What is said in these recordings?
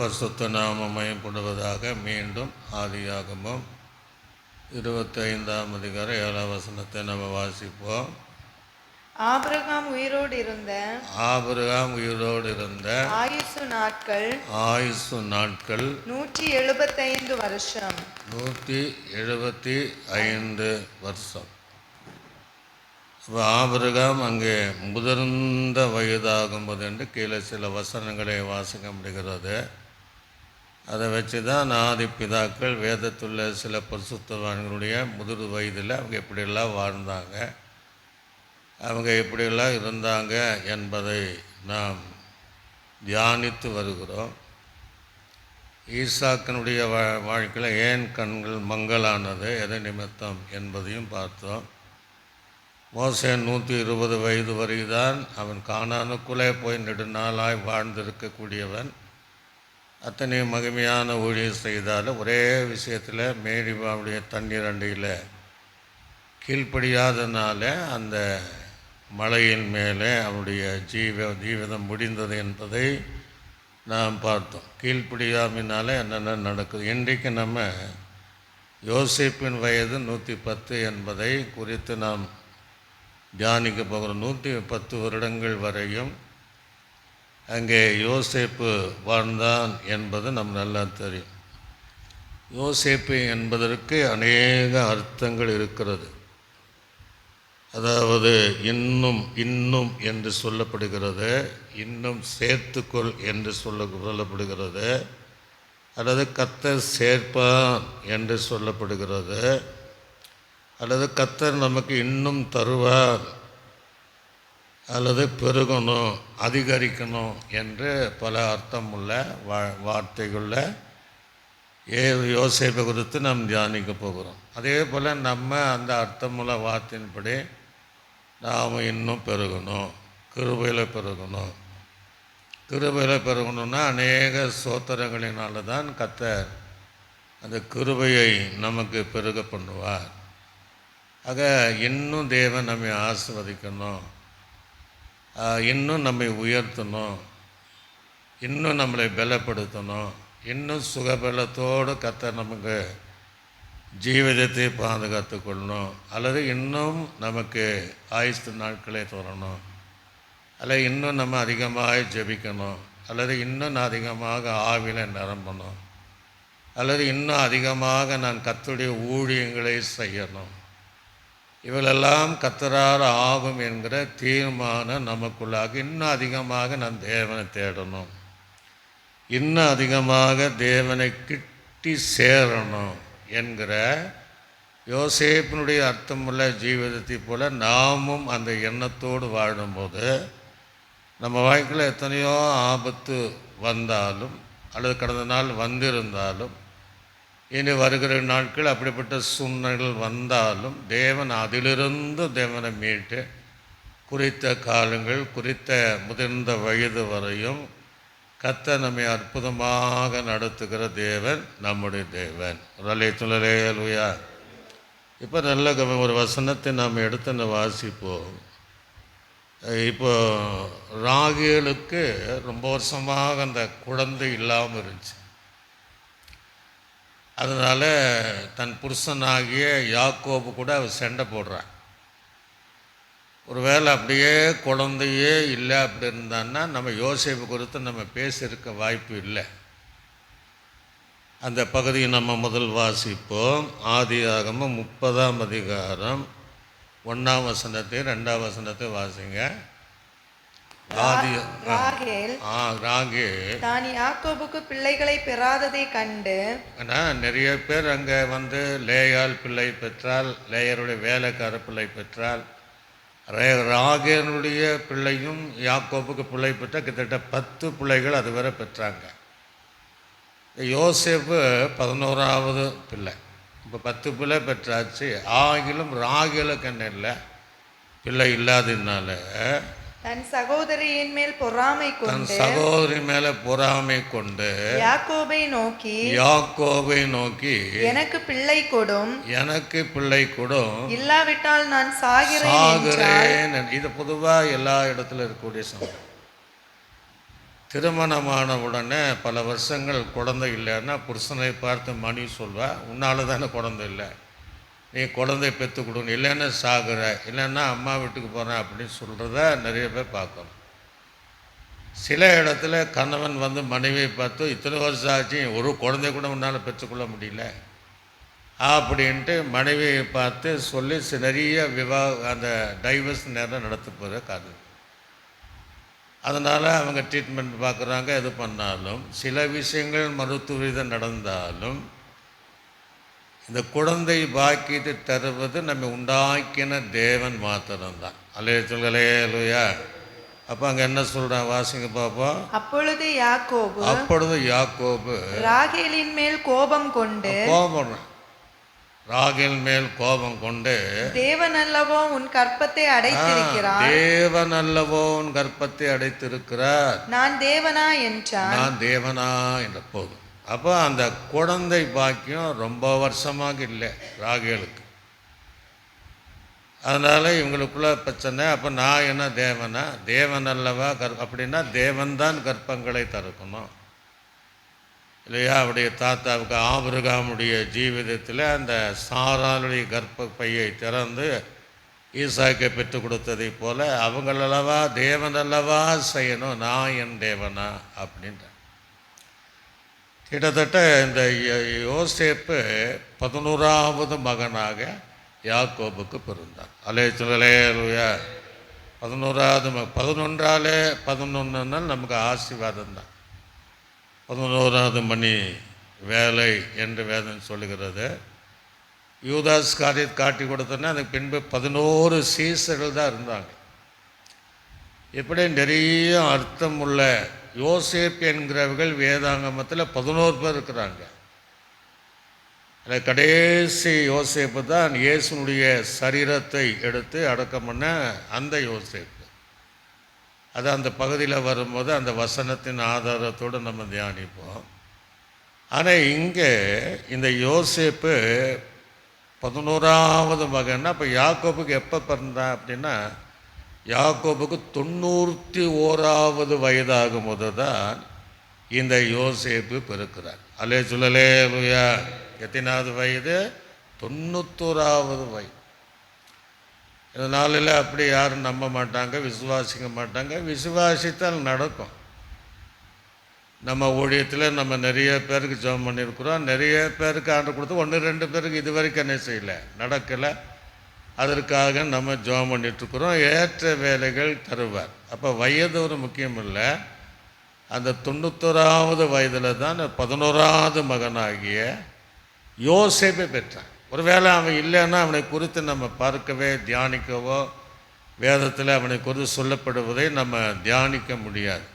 பரிசுத்த நாமம் மயப்படுவதாக. மீண்டும் ஆதியாகமம் 25ஆம் அதிகாரம் 7ஆம் வசனத்தை நம்ம வாசிப்போம். ஆபிரகாம் உயிரோடு இருந்த ஆயுசு நாட்கள் 175 வருஷம். 175 வருஷம். ஆபிரகாம் அங்கே முதிர்ந்த வயதாகும்போது என்று கீழே சில வசனங்களை வாசிக்க முடிகிறது. அதை வச்சு தான் ஆதி பிதாக்கள் வேதத்துள்ள சில பரிசுத்தவான்களுடைய முதிர் வயதில் அவங்க எப்படியெல்லாம் வாழ்ந்தாங்க, அவங்க எப்படியெல்லாம் இருந்தாங்க என்பதை நாம் தியானித்து வருகிறோம். ஈசாக்கினுடைய வாழ்க்கையில் ஏன் கண்கள் மங்கலானது, எதை நிமித்தம் என்பதையும் பார்த்தோம். மோசே 120 வயது வரைதான் அவன் கானானுக்குள்ளே போய் நெடுநாளாய் வாழ்ந்திருக்கக்கூடியவன். அத்தனை மகிமையான ஊழியம் செய்தாலும் ஒரே விஷயத்தில் மேரிபாவுடைய தண்ணீர் அண்டையில் கீழ்ப்படியாதனால அந்த மலையின் மேலே அவனுடைய ஜீவிதம் முடிந்தது என்பதை நாம் பார்த்தோம். கீழ்ப்படியாமினால என்னென்ன நடக்குது. இன்றைக்கு நம்ம யோசேப்பின் வயது 110 என்பதை குறித்து நாம் தியானிக்க போகிறோம். 110 வருடங்கள் வரையும் அங்கே யோசேப்பு வாழ்ந்தான் என்பது நம்ம நல்லா தெரியும். யோசேப்பு என்பதற்கு அநேக அர்த்தங்கள் இருக்கிறது. அதாவது இன்னும் என்று சொல்லப்படுகிறது, இன்னும் சேர்த்துக்கொள் என்று சொல்லப்படுகிறது, அல்லது கர்த்தர் சேர்ப்பான் என்று சொல்லப்படுகிறது, அல்லது கர்த்தர் நமக்கு இன்னும் தருவார், அல்லது பெருகணும், அதிகரிக்கணும் என்று பல அர்த்தமுள்ள வார்த்தைகளில் யோசேப்பை குறித்து நாம் தியானிக்க போகிறோம். அதே போல் நம்ம அந்த அர்த்தமுள்ள வார்த்தையின்படி நாம் இன்னும் பெருகணும், கிருபையில் பெருகணும். கிருபையில் பெருகணும்னா அநேக சோத்திரங்களினால தான் கர்த்தர் அந்த கிருபையை நமக்கு பெருக பண்ணுவார். ஆக இன்னும் தேவன் நம்மை ஆசீர்வதிக்கணும், இன்னும் நம்மை உயர்த்தணும், இன்னும் நம்மளை பலப்படுத்தணும், இன்னும் சுகபலத்தோடு கர்த்தர் நமக்கு ஜீவிதத்தை பாதுகாத்து கொள்ளணும், அல்லது இன்னும் நமக்கு ஆயுசு நாட்களே தரணும், அல்லது இன்னும் நம்ம அதிகமாக ஜெபிக்கணும், அல்லது இன்னும் அதிகமாக ஆவியில் நிரம்பணும், அல்லது இன்னும் அதிகமாக நான் கர்த்தருடைய ஊழியங்களை செய்யணும். இவளெல்லாம் கர்த்தரால் ஆகும் என்கிற தீர்மானம் நமக்குள்ளாக இன்னும் அதிகமாக நான் தேவனை தேடணும், இன்னும் அதிகமாக தேவனை கிட்டி சேரணும் என்கிற யோசேப்பினுடைய அர்த்தமுள்ள ஜீவிதத்தை போல் நாமும் அந்த எண்ணத்தோடு வாழும்போது நம்ம வாழ்க்கையில் எத்தனையோ ஆபத்து வந்தாலும் அல்லது கடந்த நாள் வந்திருந்தாலும் இனி வருகிற நாட்கள் அப்படிப்பட்ட சூழ்நிலைகள் வந்தாலும் தேவன் அதிலிருந்து தேவனை மீட்டு குறித்த காலங்கள் குறித்த முதிர்ந்த வயது வரையும் கர்த்தர் நம்மை அற்புதமாக நடத்துகிற தேவன் நம்முடைய தேவன். அல்லேலூயா. இப்போ நல்ல ஒரு வசனத்தை நாம் எடுத்து வாசிப்போம். இப்போ ராகேலுக்கு ரொம்ப வருஷமாக அந்த குழந்தை இல்லாமல் இருந்துச்சு. அதனால் தன் புருஷனாகிய யாக்கோபு கூட அவர் சண்டை போடுறான். ஒரு வேளை அப்படியே குழந்தையே இல்லை அப்படி இருந்தான்னா நம்ம யோசேப்பு குறித்து நம்ம பேசியிருக்க வாய்ப்பு இல்லை. அந்த பகுதியை நம்ம முதல் வாசிப்போம். ஆதியாகமம் 30ஆம் அதிகாரம் 1ஆம் வசனத்தை 2ஆம் வசனத்தை வாசிங்க. ராகேல் தான் யாக்கோபுக்கு பிள்ளைகளை பெறாததை கண்டு, நிறைய பேர் அங்கே லேயால் பிள்ளை பெற்றால், லேயருடைய வேலைக்கார பிள்ளை பெற்றால், ராகேனுடைய பிள்ளையும் யாக்கோபுக்கு பிள்ளை பெற்றால் கிட்டத்தட்ட 10 பிள்ளைகள் அது வரை பெற்றாங்க. யோசேப்பு 11ஆவது பிள்ளை. இப்போ 10 பிள்ளை பெற்றாச்சு. ஆகிலும் ராகேலுக்கு என்ன இல்லை, பிள்ளை இல்லாததுனால தன் சகோதரியின் மேல் பொறாமை கொண்டு யாக்கோபை நோக்கி எனக்கு பிள்ளை கொடும், இல்லாவிட்டால் நான் சாகிறேன். இது பொதுவாக எல்லா இடத்துல இருக்கக்கூடிய சம்பவம். திருமணமான உடனே பல வருஷங்கள் குழந்தை இல்லைன்னா புருஷனை பார்த்து மனைவி சொல்வா, உன்னால தானே குழந்தை இல்லை, நீ குழந்தை பெற்று கொடுக்கணும், இல்லைன்னா சாகுற, இல்லைன்னா அம்மா வீட்டுக்கு போகிறேன் அப்படின்னு சொல்கிறத நிறைய பேர் பார்க்கணும். சில இடத்துல கணவன் வந்து மனைவியை பார்த்து இத்தனை வருஷம் ஆச்சு ஒரு குழந்தை கூட உன்னால் பெற்றுக்கொள்ள முடியல அப்படின்ட்டு மனைவியை பார்த்து சொல்லி நிறைய அந்த டைவர்ஸ் நேரம் நடத்த போகிற காரணம். அதனால் அவங்க ட்ரீட்மெண்ட் பார்க்குறாங்க, எது பண்ணாலும் சில விஷயங்கள் மருத்துவ ரீதியாக நடந்தாலும் இந்த குழந்தை பாக்கியத்தை தருவது நம்ம உண்டாக்கின தேவன் மாத்திரம்தான். அல்லேலூயா. அப்போ அங்கே என்ன சொல்கிறான் வாசிங்க பார்ப்போம். அப்பொழுது யாக்கோபு ராகேலின் மேல் கோபம் கொண்டு ராகேல் மேல் கோபம் கொண்டு தேவன் அல்லவோ உன் கற்பத்தை அடைத்திருக்கிறார், தேவன் அல்லவோ உன் கற்பத்தை அடைத்திருக்கிறார், நான் தேவனா என்றான். நான் தேவனா என்ற போதும். அப்போ அந்த குழந்தை பாக்கியம் ரொம்ப வருஷமாக இல்லை ராகேலுக்கு. அதனால் இவங்களுக்குள்ள பிரச்சனை. அப்போ நான் என்ன தேவனா, தேவன் அல்லவா அப்படின்னா தேவன்தான் கர்ப்பங்களை திறக்கணும் இல்லையா? அவருடைய தாத்தாவுக்கு ஆபிரகாமுடைய ஜீவிதத்தில் அந்த சாராளுடைய கர்ப்ப பையை திறந்து ஈசாக்கை பெற்றுக் கொடுத்ததை போல அவங்களல்லவா தேவன் அல்லவா செய்யணும், நான் என் தேவனா அப்படின்ற. கிட்டத்தட்ட இந்த யோசேப்பு 11வது மகனாக யாக்கோபுக்கு பிறந்தார். அல்லேலூயா. 11வது 11 நமக்கு ஆசீர்வாதம் தான். 11வது மணி வேலை என்று வேதம் சொல்லுகிறது. யூதாஸ் காரியத்தை காட்டி கொடுத்தோன்னா அதுக்கு பின்பு 11 சீசர்கள் தான் இருந்தாங்க. இப்படி நிறைய அர்த்தம் உள்ள யோசேப்பு என்கிறவர்கள் வேதாங்கமத்தில் 11 பேர் இருக்கிறாங்க. அதில் கடைசி யோசேப்பு தான் இயேசுனுடைய சரீரத்தை எடுத்து அடக்கம் பண்ண அந்த யோசேப்பு. அது அந்த பகுதியில் வரும்போது அந்த வசனத்தின் ஆதாரத்தோடு நம்ம தியானிப்போம். ஆனால் இங்கே இந்த யோசேப்பு 11வது மகன்னா அப்போ யாக்கோபுக்கு எப்போ பிறந்தான் அப்படின்னா யாக்கோபுக்கு 91வது வயதாகும் போது தான் இந்த யோசேப்பு பிறக்கிறார். அல்லேலூயா. எத்தனாவது வயது? 91வது வயது. இந்த நாளில் அப்படி யாரும் நம்ப மாட்டாங்க, விசுவாசிக்க மாட்டாங்க. விசுவாசித்தால் நடக்கும். நம்ம ஊழியத்தில் நம்ம நிறைய பேருக்கு ஜெபம் பண்ணியிருக்கிறோம். நிறைய பேருக்கு ஆண்டு கொடுத்து 1-2 பேருக்கு இது வரைக்கும் என்ன செய்யலை, நடக்கலை. அதற்காக நம்ம ஜெபம் பண்ணிட்டுருக்குறோம். ஏற்ற வேலைகள் தருவார். அப்போ வயது ஒரு முக்கியம் இல்லை. அந்த 91வது வயதில் தான் 11வது மகனாகிய யோசேப்பை பெற்றான். ஒரு வேளை அவன் இல்லைன்னா அவனை குறித்து நம்ம பார்க்கவே தியானிக்கவோ வேதத்தில் அவனை குறித்து சொல்லப்படுவதை நம்ம தியானிக்க முடியாது.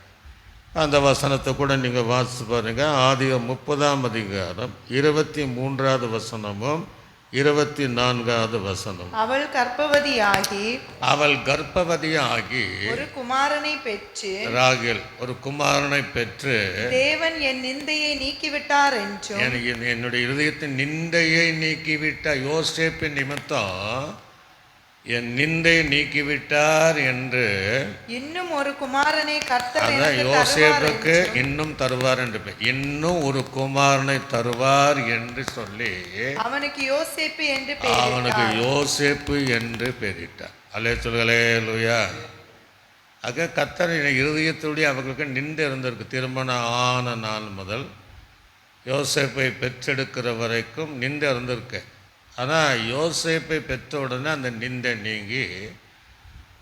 அந்த வசனத்தை கூட நீங்கள் வாசித்து பாருங்கள். ஆதியாகமம் 30ஆம் அதிகாரம் 23வது வசனமும் 24வது வசனம். அவள் கர்ப்பவதியாகி ஒரு குமாரனை பெற்று, ராகேல் ஒரு குமாரனை பெற்று, தேவன் என் நிந்தையை நீக்கிவிட்டார் என்றும், என்னுடைய இருதயத்தின் நிந்தையை நீக்கிவிட்டார், யோசேப்பின் நிமித்தம் என் நிந்தை நீக்கிவிட்டார் என்று, இன்னும் ஒரு குமாரனை கர்த்தர் யோசேப்புக்கு இன்னும் தருவார் என்று, இன்னும் ஒரு குமாரனை தருவார் என்று சொல்லி அவனுக்கு யோசேப்பு என்று பெயரிட்டார். அல்லேலூயா. ஆக கர்த்தர் இருதயத்துடைய அவர்களுக்கு நின்று இருந்திருக்கு. திருமணம் ஆன நாள் முதல் யோசேப்பை பெற்றெடுக்கிற வரைக்கும் நின்று இருந்திருக்கு. ஆனால் யோசேப்பை பெற்ற உடனே அந்த நிந்தை நீங்கி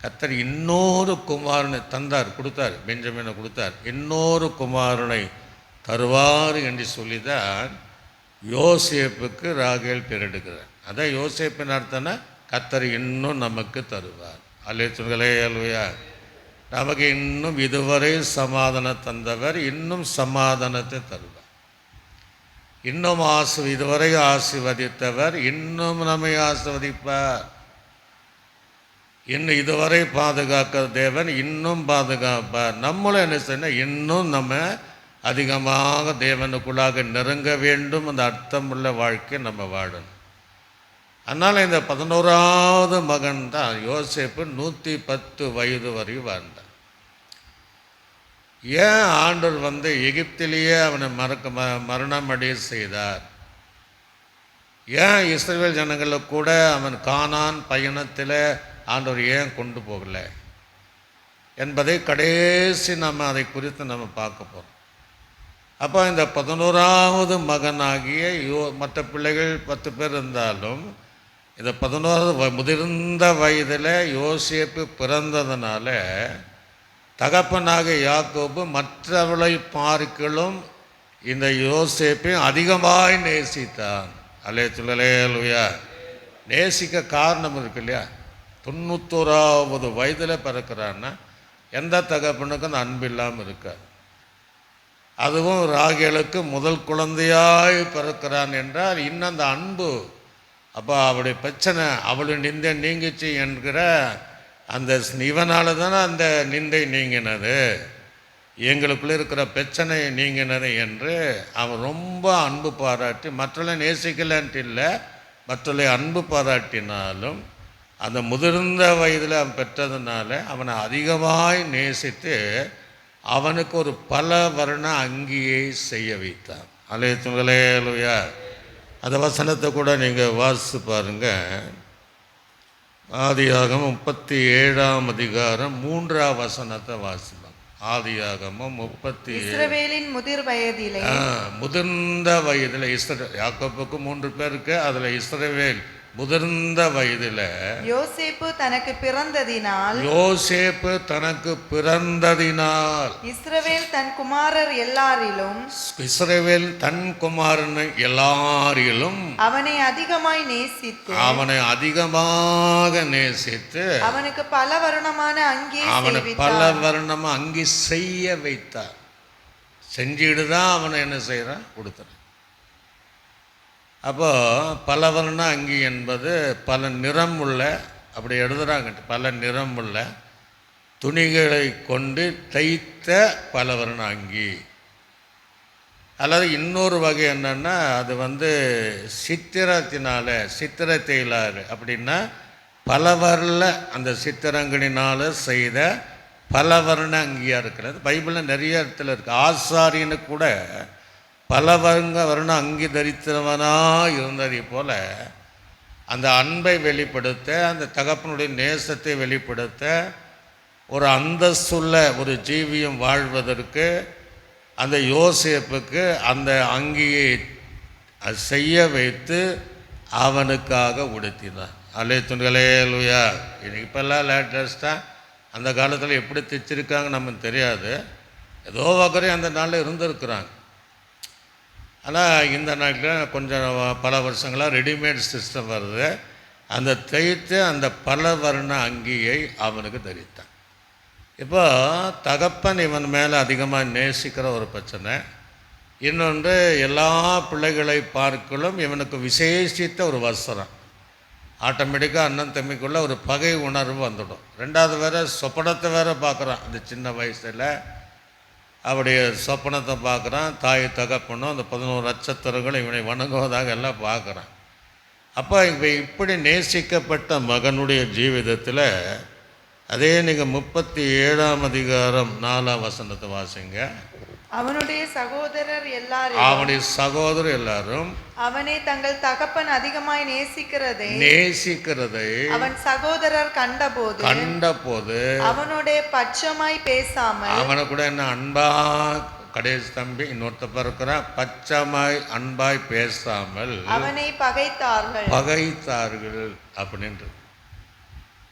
கர்த்தர் இன்னொரு குமாரனை தந்தார், கொடுத்தார், பெஞ்சமினை கொடுத்தார். இன்னொரு குமாரனை தருவார் என்று சொல்லி தான் யோசேப்புக்கு ராகேல் பெயரெடுக்கிறார். அதான் யோசேப்பின் அர்த்தம்னா கர்த்தர் இன்னும் நமக்கு தருவார். அல்லேலூயா. நமக்கு இன்னும் இதுவரை சமாதானம் தந்தவர் இன்னும் சமாதானத்தை தருவார். இன்னும் இதுவரை ஆசீர்வதித்தவர் இன்னும் நம்மை ஆசீர்வதிப்பார். இன்னும் இதுவரை பாதுகாக்கிற தேவன் இன்னும் பாதுகாப்பார். நம்மளும் என்ன செய்யணும், இன்னும் நம்ம அதிகமாக தேவனுக்குள்ளாக நெருங்க வேண்டும். அந்த அர்த்தமுள்ள வாழ்க்கை நம்ம வாழணும். அதனால் இந்த 11வது மகன் தான் யோசேப்பு 110 வயது வரை வாழ்ந்தார். ஏன் ஆண்டவர் எகிப்திலேயே அவனை மரணமடைய செய்தார்? ஏன் இஸ்ரவேல் ஜனங்களை கூட அவன் கானான் பயணத்தில் ஆண்டவர் ஏன் கொண்டு போகல என்பதை கடைசி நம்ம அதை குறித்து நம்ம பார்க்க போகிறோம். அப்போ இந்த 11வது மகனாகிய மற்ற பிள்ளைகள் 10 பேர் இருந்தாலும் இந்த 11வது முதிர்ந்த வயதில் யோசேப்பு பிறந்ததுனால தகப்பனாக யாக்கோபு மற்றவளை பார்க்கலும் இந்த யோசேப்பையும் அதிகமாய் நேசித்தான். அல்லேலூயா. நேசிக்க காரணம் இருக்கு இல்லையா? 91வது வயதில் பிறக்கிறான்னா எந்த தகப்பனுக்கும் அந்த அன்பு இல்லாமல் இருக்காது. அதுவும் ராகேலுக்கு முதல் குழந்தையாய் பிறக்கிறான் என்றால் இன்னும் அந்த அன்பு, அப்போ அவளுடைய பிரச்சனை அவளுடைய நிந்தை நீங்கிச்சு என்கிற அந்த இவனால தானே அந்த நிந்தை நீங்கினது, எங்களுக்குள்ளே இருக்கிற பிரச்சனை நீங்கினது என்று அவன் ரொம்ப அன்பு பாராட்டி, மற்றவர்களை நேசிக்கலன்ட்டு இல்லை, மற்றவர்களை அன்பு பாராட்டினாலும் அந்த முதிர்ந்த வயதில் அவன் பெற்றதுனால அவனை அதிகமாய் நேசித்து அவனுக்கு ஒரு பல வர்ண அங்கியை செய்ய வைத்தான். அல்லேலூயா. அந்த வசனத்தை கூட நீங்கள் வாசித்து பாருங்கள். ஆதியாகமம் 37ஆம் அதிகாரம் 3ஆம் வசனத்தை வாசிப்பாங்க. ஆதியாகமம் 37. இஸ்ரவேலின் முதிர் வயதிலே, முதிர்ந்த வயதில் யாக்கோபுக்கு 3 பேருக்கு, அதில் இஸ்ரவேல் முதிர்ந்த வயதில் யோசேப்பு தனக்கு பிறந்ததினால் இஸ்ரவேல் தன் குமாரர் எல்லாரிலும் அவனை அதிகமாக நேசித்து அவனுக்கு பல வருணமான அங்கி செய்ய வைத்தார். செஞ்சுட்டு தான் அவனை என்ன செய்கிறான், கொடுத்துறான். அப்போ பலவர்ண அங்கி என்பது பல நிறம் உள்ள, அப்படி எழுதுகிறாங்க, பல நிறம் உள்ள துணிகளை கொண்டு தைத்த பலவர்ண அங்கி. அல்லது இன்னொரு வகை என்னென்னா அது சித்திரத்தையிலாறு அப்படின்னா பலவர்ல அந்த சித்திரங்களினால் செய்த பலவர்ண அங்கியாக இருக்கிறது. பைபிளில் நிறைய இடத்துல இருக்குது. ஆசாரியனு கூட பல வர்ண அங்கி தரித்தவனாக இருந்ததை போல அந்த அன்பை வெளிப்படுத்த, அந்த தகப்பனுடைய நேசத்தை வெளிப்படுத்த, ஒரு அந்தஸ்துள்ள ஒரு ஜீவியம் வாழ்வதற்கு அந்த யோசேப்புக்கு அந்த அங்கியை செய்ய வைத்து அவனுக்காக உடுத்தினான். அல்லேலூயா. இப்போல்லாம் லேட்டஸ்ட்டாக அந்த காலத்தில் எப்படி தைச்சிருக்காங்க நமக்கு தெரியாது, ஏதோ வகரை அந்த நாளில் இருந்திருக்கிறாங்க. ஆனால் இந்த நாட்டில் கொஞ்சம் பல வருஷங்களாக ரெடிமேட் சிஸ்டம் வருது. அந்த தைத்து அந்த பல வர்ண அங்கியை அவனுக்கு தரித்தான். இப்போ தகப்பன் இவன் மேலே அதிகமாக நேசிக்கிற ஒரு பிரச்சனை. இன்னொன்று, எல்லா பிள்ளைகளை பார்க்கலும் இவனுக்கு விசேஷித்த ஒரு வசனம். ஆட்டோமேட்டிக்காக அண்ணன் தம்பிக்குள்ளே ஒரு பகை உணர்வு வந்துடும். ரெண்டாவது வேறு சொப்பனத்தை வேறு பார்க்குறான். அந்த சின்ன வயசில் அவருடைய சொப்பனத்தை பார்க்குறான். தாய் தகப்பனும் அந்த 11 நட்சத்திரங்களும் இவனை வணங்குவதாக எல்லாம் பார்க்குறான். அப்போ இப்படி நேசிக்கப்பட்ட மகனுடைய ஜீவிதத்தில் அதே நீங்கள் 37ஆம் அதிகாரம் 4ஆம் வசனத்தை வாசிங்க. அவனுடைய சகோதரர் எல்லாரும் அவனை தங்கள் தகப்பன் அதிகமாய் நேசிக்கிறதை அவன் சகோதரர் கண்டபோது அவனுடைய பட்சமாய் பேசாமல், அவனை கூட என்ன அன்பா, கடைசி தம்பி இன்னொருத்த பிறக்கிறான், பச்சமாய் அன்பாய் பேசாமல் அவனை பகைத்தார்கள் அப்படின்ட்டு.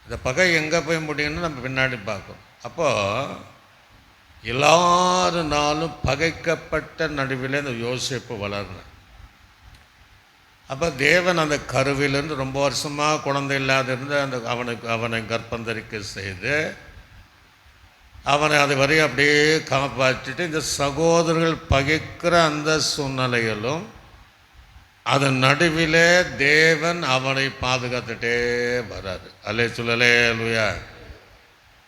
இந்த பகை எங்கே போய் முடியும்னு நம்ம பின்னாடி பார்க்கணும். அப்போது எல்லாரு நாளும் பகைக்கப்பட்ட நடுவில் இந்த யோசேப்பு வளர்னான். அப்போ தேவன் அந்த கருவிலிருந்து ரொம்ப வருஷமாக குழந்தை இல்லாத இருந்து அவனை கர்ப்பந்தரிக்க செய்து அவனை அது வரையும் அப்படியே காப்பாற்றிட்டு, இந்த சகோதரர்கள் பகைக்கிற அந்த சூழ்நிலைகளும் அதன் நடுவிலே தேவன் அவனை பாதுகாத்துட்டே வராரு. அல்லேலூயா.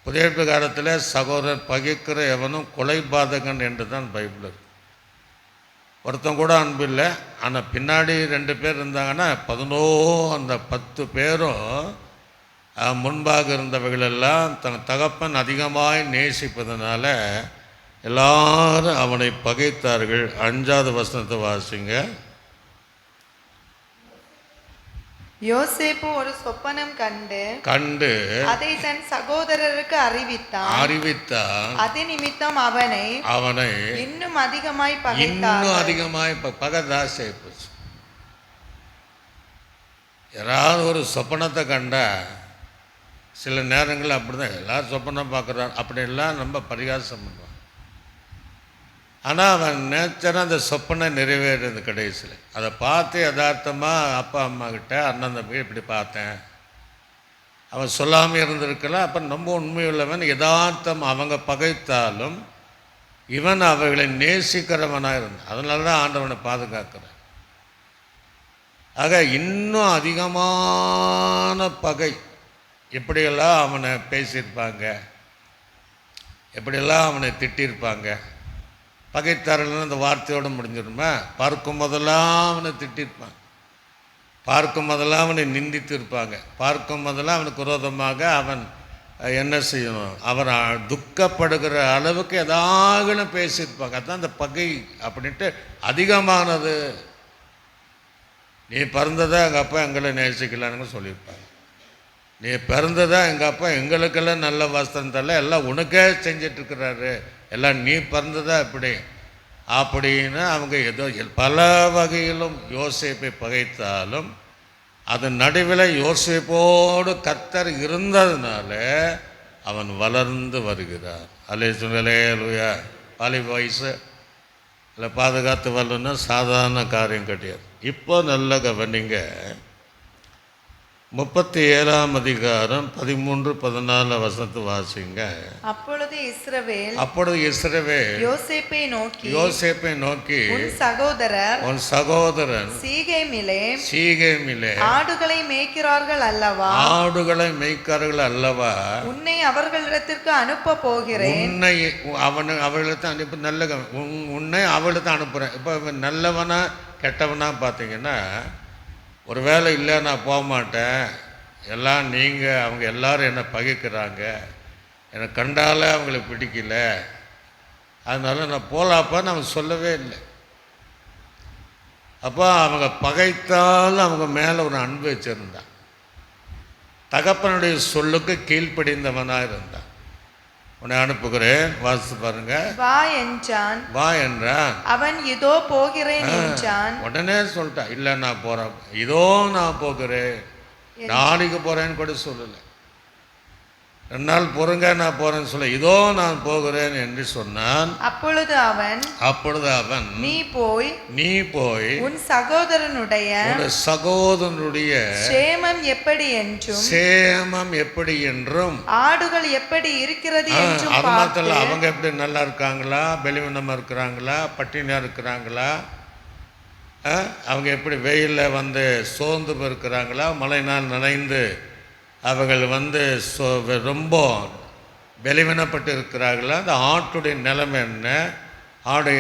புதிய காலத்தில் சகோதரர் பகைக்கிற எவனும் கொலை பாதகன் என்று தான் பைபிள் இருக்கு. ஒருத்தன் கூட அன்பு இல்லை. ஆனால் பின்னாடி 2 பேர் இருந்தாங்கன்னா அந்த 10 பேரும் முன்பாக இருந்தவைகளெல்லாம் தன் தகப்பன் அதிகமாக நேசிப்பதனால எல்லாரும் அவனை பகைத்தார்கள். 5வது வசனத்தை வாசிங்க. யோசேப்பு ஒரு சொப்பனம் கண்டு அதை தன் சகோதரருக்கு அறிவித்தான். அது நிமித்தம் அவனை இன்னும் அதிகமாய் பகைதாசை போச்சு. யாராவது ஒரு சொப்பனத்தை கண்டா சில நேரங்கள் அப்படிதான் எல்லாரும் சொப்பனம் பார்க்குறான் அப்படின்லாம் நம்ம பரிகாசம் பண்ணுவான். ஆனால் அவன் நேச்சராக அந்த சொப்பனை நிறைவேறது கடைசியில் அதை பார்த்து யதார்த்தமாக அப்பா அம்மா கிட்ட அண்ணன் தம்பி இப்படி பார்த்தேன் அவன் சொல்லாமல் இருந்திருக்கலாம். அப்போ ரொம்ப உண்மையுள்ளவன் யதார்த்தம் அவங்க பகைத்தாலும் இவன் அவர்களை நேசிக்கிறவனாக இருந்தான். அதனால தான் ஆண்டவனை பாதுகாக்கிறான். ஆக இன்னும் அதிகமான பகை எப்படியெல்லாம் அவனை பேசியிருப்பாங்க, எப்படியெல்லாம் அவனை திட்டியிருப்பாங்க. பகைத்தாரர்கள் அந்த வார்த்தையோடு முடிஞ்சிருமா? பார்க்கும் போதெல்லாம் அவனை திட்டிருப்பாங்க, பார்க்கும் போதெல்லாம் அவனை நிந்தித்து இருப்பாங்க, பார்க்கும் போதெல்லாம் அவனுக்கு விரோதமாக அவன் என்ன செய்யணும், அவன் துக்கப்படுகிற அளவுக்கு ஏதாவது பேசியிருப்பாங்க. அதுதான் அந்த பகை அப்படின்ட்டு அதிகமானது. நீ பிறந்ததா எங்கள் அப்பா எங்களை நேசிக்கலான்னு சொல்லியிருப்பாங்க. நீ பிறந்ததா எங்கள் அப்பா எங்களுக்கெல்லாம் நல்ல வஸ்திரம் தரல, எல்லாம் உனக்கே செஞ்சிட்ருக்கிறாரு, எல்லாம் நீ பிறந்ததா இப்படி அப்படின்னு அவங்க ஏதோ பல வகையிலும் யோசேப்பை பகைத்தாலும் அது நடுவில் யோசேப்போடு கர்த்தர் இருந்ததுனால அவன் வளர்ந்து வருகிறார். அல்லேலூயா. வாலிப வயசு இல்லை பாதுகாத்து வரலன்னா சாதாரண காரியம் கிடையாது. இப்போ நல்ல கவனிங்க. 37ஆம் அதிகாரம் 13-14 வசனத்தை வாசிங்க. அப்பொழுது இஸ்ரவேல் யோசேப்பை நோக்கி உன் சகோதரன் சீகேமிலே ஆடுகளை மேய்க்கிறார்கள் அல்லவா, உன்னை அவர்களிடத்திற்கு அனுப்ப போகிறேன். அவர்களுக்கு அனுப்ப நல்ல உன்னை அவளுக்கு அனுப்புகிறேன். இப்போ நல்லவனா கெட்டவனா பார்த்தீங்கன்னா, ஒரு வேளை இல்லை நான் போக மாட்டேன், எல்லாம் நீங்கள் அவங்க எல்லோரும் என்னை பகைக்கிறாங்க, என்னை கண்டாலே அவங்களுக்கு பிடிக்கல, அதனால நான் போகலாப்பான்னு அவன் சொல்லவே இல்லை. அப்போ அவங்க பகைத்தாலும் அவங்க மேலே ஒரு அன்பு வச்சுருந்தான். தகப்பனுடைய சொல்லுக்கு கீழ்ப்படிந்தவனாக இருந்தான். உன்னை அனுப்புகிறேன், வாசித்து பாருங்க. வா என்றான். அவன் இதோ போகிறேன் என்றான். உடனே சொல்லிட்டான், இல்லை நான் போகிறேன், இதோ நான் போகிறேன், நாளைக்கு போகிறேன்னு கூட சொல்லலை. 2 நாள் பொறுங்க நான் போகிறேன்னு சொல்ல, இதோ நான் போகிறேன் என்று சொன்னான். அப்பொழுது அவன் நீ போய் உன் சகோதரனுடைய சேமம் எப்படி என்றும் ஆடுகள் எப்படி இருக்கிறது என்றும் அது மாத்திரம் அவங்க எப்படி நல்லா இருக்காங்களா, பலவீனமா இருக்கிறாங்களா, பட்டினியா இருக்கிறாங்களா, அவங்க எப்படி வெயிலில் வந்து சோர்ந்து இருக்கிறாங்களா, மழை நாள் நனைந்து அவர்கள் வந்து ரொம்ப பலவீனப்பட்டு இருக்கிறார்களா, அந்த ஆட்டுடைய நிலைமை என்ன, ஆடு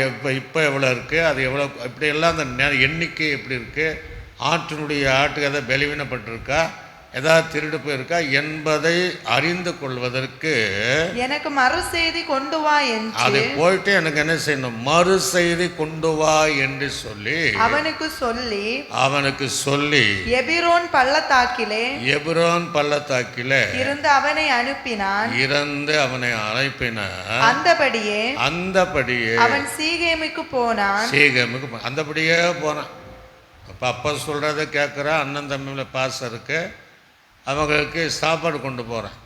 இப்போ எவ்வளோ இருக்குது, அது எவ்வளோ, இப்படியெல்லாம் அந்த எண்ணிக்கை எப்படி இருக்குது, ஆட்டுக்கு எதாவது பலவீனப்பட்டிருக்கா, ஏதாவது திருடு போயிருக்கா என்பதை அறிந்து கொள்வதற்கு எனக்கு மறு செய்தி கொண்டு வா என்று, அதை போயிட்டு எனக்கு என்ன செய்யணும், மறு செய்தி கொண்டு வா என்று சொல்லி அவனுக்கு சொல்லி எபிரோன் பள்ளத்தாக்கிலே இருந்து அவனை அனுப்பினான். அந்தபடியே அவன் சீகேமுக்கு போனான். அந்தபடியே போனான். அப்பா சொல்றதை கேட்குறான். அண்ணன் தம்பியில் பாசம் இருக்கு, அவங்களுக்கு சாப்பாடு கொண்டு போகிறேன்,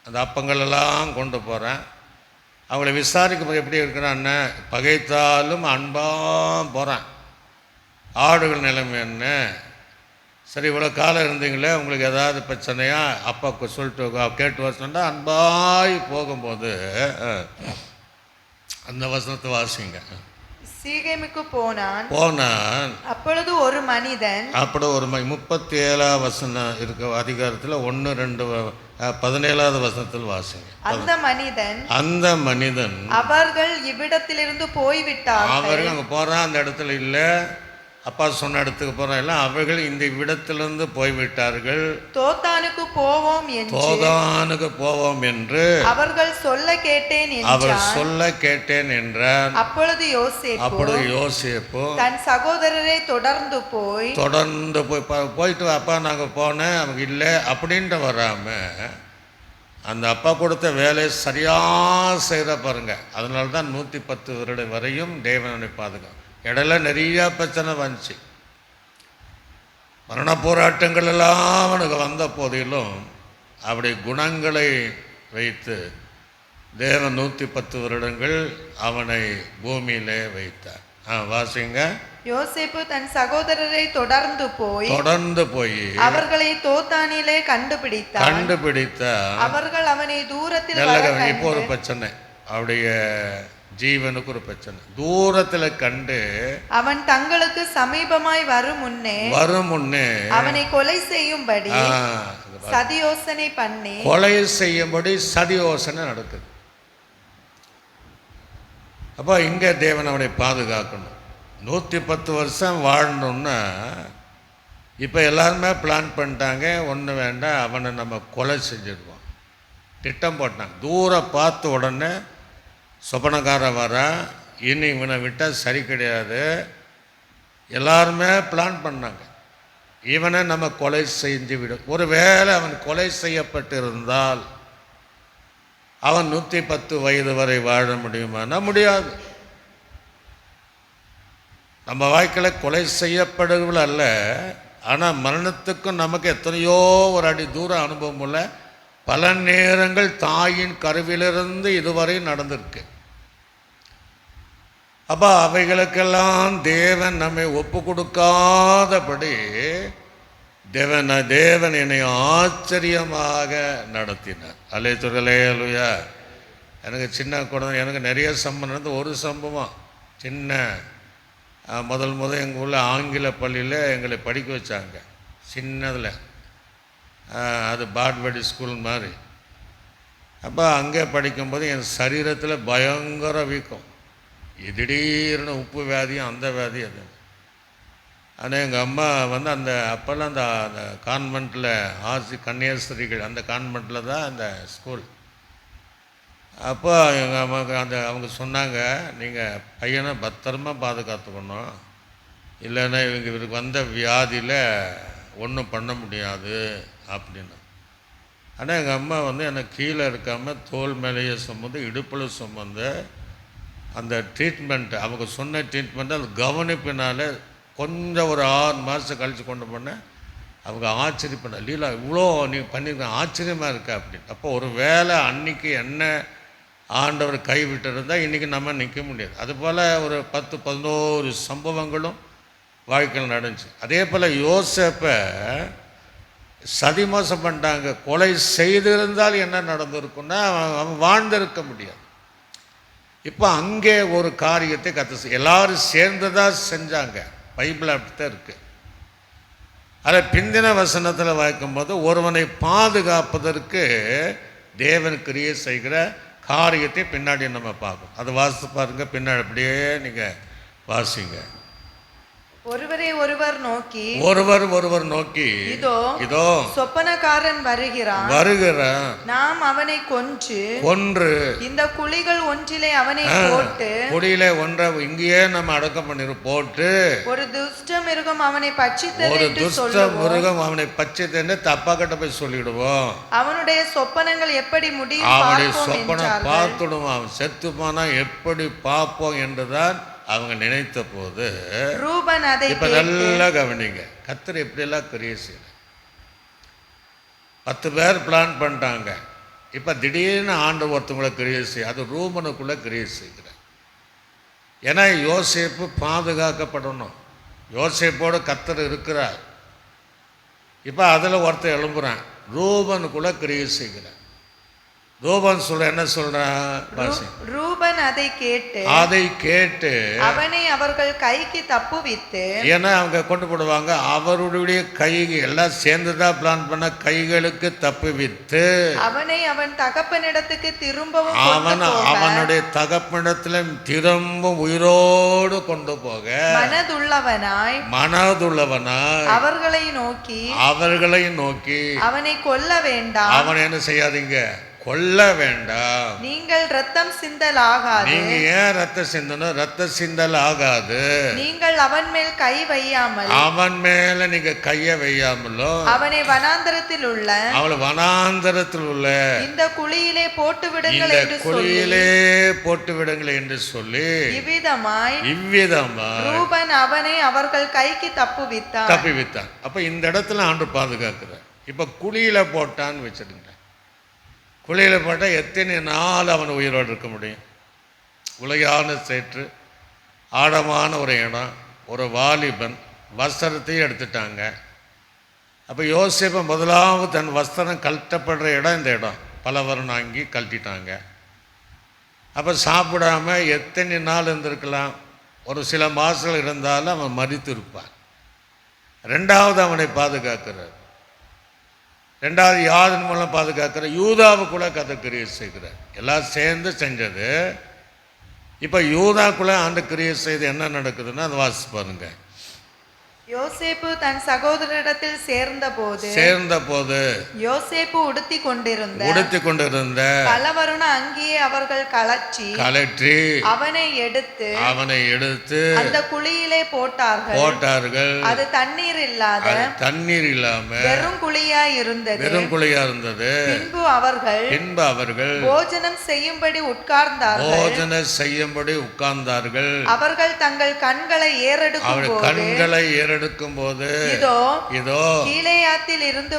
அந்த அப்பங்களெல்லாம் கொண்டு போகிறேன். அவங்கள விசாரிக்க எப்படி இருக்கிறான்னு, பகைத்தாலும் அன்பாக போகிறேன். ஆடுகள் நிலைமை என்ன, சரி இவ்வளோ காலம் இருந்தீங்களே, உங்களுக்கு ஏதாவது பிரச்சனையா அப்பாவுக்கு சொல்லிட்டு கேட்டு வர சொன்னால் அன்பாய் போகும்போது அந்த வசனத்தை வாசிங்க. சீகேமுக்கு போனான். அப்பொழுது ஒரு மனிதன் 37ஆம் வசனம் இருக்க அதிகாரத்தில் 1-2-17ஆவது வசனத்தில் வாசிங்க. அந்த மனிதன் அவர்கள் இவ்விடத்திலிருந்து போய்விட்டார்கள். அவர்கள் அங்கே போகிறான், அந்த இடத்துல இல்லை, அப்பா சொன்ன இடத்துக்கு போகிறோம் எல்லாம் அவர்கள் இந்த இடத்திலிருந்து போய்விட்டார்கள், தோத்தானுக்கு போவோம் என்று தோதானுக்கு போவோம் என்று அவர்கள் சொல்ல கேட்டேன் அவர் என்றான். சொல்ல கேட்டேன் என்றார். அப்பொழுது யோசேப்பு அப்பொழுது யோசேப்பு தன் சகோதரரை தொடர்ந்து போயிட்டு அப்பா நாங்கள் போனேன் அவங்க இல்லை அப்படின்ட்டு வராமல் அந்த அப்பா கொடுத்த வேலையை சரியாக செய்கிற பாருங்க. அதனால தான் 110 வருடம் வரையும் தேவனை பாதுகாப்பு. இடையில நிறையா பிரச்சனை வந்துச்சு, மரண போராட்டங்கள் எல்லாம் அவனுக்கு வந்த போதிலும் அப்படி குணங்களை வைத்து தேவன் 110 வருடங்கள் அவனை பூமியிலே வைத்தார். வாசிங்க. யோசேப்பு தன் சகோதரரை தொடர்ந்து போய் அவர்களை தோத்தானிலே கண்டுபிடித்த அவர்கள் அவனை தூரத்தில் இப்போ ஒரு பிரச்சனை, அவருடைய ஜீவனுக்கு ஒரு பிரச்சனை. தூரத்தில் கண்டு அவன் தங்களுக்கு சமீபமாய் வரும் முன்னே அவனை கொலை செய்யும்படி சதியோசனை பண்ணி நடக்குது. அப்போ இங்கே தேவன் அவனை பாதுகாக்கணும். 110 வருஷம் வாழணுன்னா இப்போ எல்லாருமே பிளான் பண்ணிட்டாங்க, ஒன்று வேண்டாம் அவனை நம்ம கொலை செஞ்சிடுவோம் திட்டம் போட்டாங்க. தூரம் பார்த்த உடனே சொப்பனக்காரன் வரா, இனி இவனை விட்டால் சரி கிடையாது, எல்லாருமே பிளான் பண்ணாங்க இவனை நம்ம கொலை செஞ்சு விடும். ஒருவேளை அவன் கொலை செய்யப்பட்டிருந்தால் அவன் 110 வயது வரை வாழ முடியுமானா முடியாது. நம்ம வாழ்க்கையில் கொலை செய்யப்படுவதில் அல்ல, ஆனால் மரணத்துக்கும் நமக்கு எத்தனையோ ஒரு அடி தூரம் அனுபவம் உள்ள பல நேரங்கள் தாயின் கருவிலிருந்து இதுவரை நடந்திருக்கு. அப்போ அவைகளுக்கெல்லாம் தேவன் நம்மை ஒப்பு கொடுக்காதபடி தேவன் என்னை ஆச்சரியமாக நடத்தினார். அல்லேலூயா. எனக்கு சின்ன குழந்தை, எனக்கு நிறைய சம்பவம் நடந்து. ஒரு சம்பவம் சின்ன முதல் எங்கள் ஊரில் ஆங்கில பள்ளியில் எங்களை படிக்க வச்சாங்க சின்னதில், அது பாட்வடி ஸ்கூல் மாதிரி. அப்போ அங்கே படிக்கும்போது என் சரீரத்தில் பயங்கர வீக்கம், திடீர்னு உப்பு வியாதியும் அந்த வியாதி அது. ஆனால் எங்கள் அம்மா வந்து அப்போல்லாம் அந்த கான்வெண்ட்டில் கன்னியாஸ்திரிகள் அந்த கான்வெண்ட்டில் தான் அந்த ஸ்கூல். அப்போ எங்கள் அம்மாவுக்கு அவங்க சொன்னாங்க, நீங்கள் பையனை பத்திரமா பாதுகாத்துக்கணும், இல்லைன்னா இவருக்கு வந்த வியாதியில் ஒன்றும் பண்ண முடியாது அப்படின்னு. ஆனால் எங்கள் அம்மா வந்து எனக்கு கீழே இருக்காமல் தோல் மேலேயே சுமந்து இடுப்பில் சுமந்து அந்த ட்ரீட்மெண்ட், அவங்க சொன்ன ட்ரீட்மெண்ட்டு அது கவனிப்பினால கொஞ்சம் ஒரு 6 மாதம் கழித்து கொண்டு போனேன். அவங்க ஆச்சரியப்பட, லீலா இவ்வளோ நீ பண்ணியிருக்க, ஆச்சரியமாக இருக்கா அப்படின்னு. அப்போ ஒரு வேளை அன்றைக்கி என்ன ஆண்டவர் கைவிட்டிருந்தால் இன்றைக்கி நம்ம நிற்க முடியாது. அதுபோல் ஒரு 10-11 சம்பவங்களும் வாழ்க்கையில் நடந்துச்சு. அதே போல் யோசேப்பை சதிமோசம் பண்ணிட்டாங்க. கொலை செய்திருந்தால் என்ன நடந்திருக்குன்னா அவன் வாழ்ந்திருக்க முடியாது. இப்போ அங்கே ஒரு காரியத்தை எல்லாரும் சேர்ந்துதான் செஞ்சாங்க. பைபிள் அப்படித்தான் இருக்குது. அதில் பிந்தின வசனத்தில் வாய்க்கும்போது ஒருவனை பாதுகாப்பதற்கு தேவன் கிரியை செய்கிற காரியத்தை பின்னாடி நம்ம பார்க்கணும். அது வாசித்து பாருங்க, பின்னாடி அப்படியே நீங்கள் வாசிங்க. ஒருவர் நோக்கி இதோ சொப்பனக்காரன் வருகிறான், நாம் அவனை கொன்று இந்த குழிகள் ஒன்றிலே அவனை போட்டு, குழியிலே ஒன்றை இங்கேயே நம்ம அடக்கம் பண்ணி போட்டு, ஒரு துஷ்ட மிருகம் அவனை பட்சித்தென்று தப்பா கிட்ட போய் சொல்லிடுவோம். அவனுடைய சொப்பனங்கள் எப்படி முடியும், அவனுடைய சொப்பனம் பார்த்துடுவோம், அவன் செத்து போனா எப்படி பார்ப்போம் என்றுதான் அவங்க நினைத்த போது ரூபன் அதை இப்ப நல்லா கவனிங்க. கர்த்தர் எப்படியெல்லாம் கிரியை செய்யல. 10 பேர் பிளான் பண்ணிட்டாங்க. இப்ப திடீர்னு ஆண்டு ஒருத்தவங்களை கிரியை செய்ய, அது ரூபனுக்குள்ள கிரியை செய்கிறார். ஏன்னா யோசேப்பு பாதுகாக்கப்படணும், யோசேப்போடு கர்த்தர் இருக்கிறார். இப்ப அதுல ஒருத்தர் எழும்புறான், ரூபனுக்குள்ள கிரியை செய்கிறார். ரூபன் என்ன சொல்றான் பாசி? ரூபன் அதை கேட்டு அதை கேட்டு அவனை அவர்கள் கைக்கு தப்புவித்து, ஏன்னா அவங்க கொண்டு போடுவாங்க, அவருடைய கை எல்லாம் சேர்ந்துதான் பிளான் பண்ண, கைகளுக்கு தப்புவித்து அவனை அவன் தகப்பனிடத்துக்கு திரும்பவும் கொண்டு போக, அவனுடைய தகப்பனிடத்துல திரும்ப உயிரோடு கொண்டு போக மனதுள்ளவனாய் அவர்களை நோக்கி அவனை கொல்ல வேண்டாம், அவனை என்ன செய்யாதீங்க, கொல்ல வேண்டாம். நீங்கள் ரத்தம் சிந்தல் ஆகாது. நீங்க ஏன் ரத்த சிந்தணும்? ரத்த சிந்தல் ஆகாது. நீங்கள் அவன் மேல் கை வையாமல், அவன் மேல நீங்க கைய வையாமலோ அவனை வனாந்தரத்தில் உள்ள இந்த குழியிலே போட்டு விடுங்கள் என்று சொல்லி இவ்விதமாய் ரூபன் அவனை அவர்கள் கைக்கு தப்புவித்தான். அப்ப இந்த இடத்துல ஆண்டு பாதுகாக்கிறார். இப்ப குழியில போட்டான்னு வச்சிருங்க. குழியில் போட்டால் எத்தனை நாள் அவன் உயிரோடு இருக்க முடியும்? உலகான சேற்று, ஆழமான ஒரு இடம், ஒரு வாலிபன், வஸ்திரத்தையும் எடுத்துட்டாங்க. அப்போ யோசேப்பு முதலாவது தன் வஸ்திரம் கழட்டப்படுற இடம் இந்த இடம். பலவரம் அங்கி கழட்டிட்டாங்க. அப்போ சாப்பிடாம எத்தனை நாள் இருந்திருக்கலாம்? ஒரு சில மாதங்கள் இருந்தாலும் அவன் மரித்து இருப்பான். ரெண்டாவது அவனை பாதுகாக்கிறார். ரெண்டாவது யாதன் மூலம் பாதுகாக்கிற யூதாவுக்குள்ள கதை செய்கிறார். எல்லாம் சேர்ந்து செஞ்சது. இப்போ யூதாக்குள்ள ஆண்டு கிரியை செய்து என்ன நடக்குதுன்னா அது வாசி பாருங்க. யோசேப்பு தன் சகோதரரிடத்தில் சேர்ந்தபோது யோசேப்பு உடுத்தி கொண்டிருந்த பலவருண அங்கியே அவர்கள் கலற்றி அவனை எடுத்து அந்த குழியிலே போட்டார்கள். அது தண்ணீர் இல்லாம வெறும் குழியாய் இருந்தது. பின்பு அவர்கள் போஜனம் செய்யும்படி உட்கார்ந்தார்கள். அவர்கள் தங்கள் கண்களை ஏறெடுக்கும் போது இதோ கீலேயாத்தில் இருந்து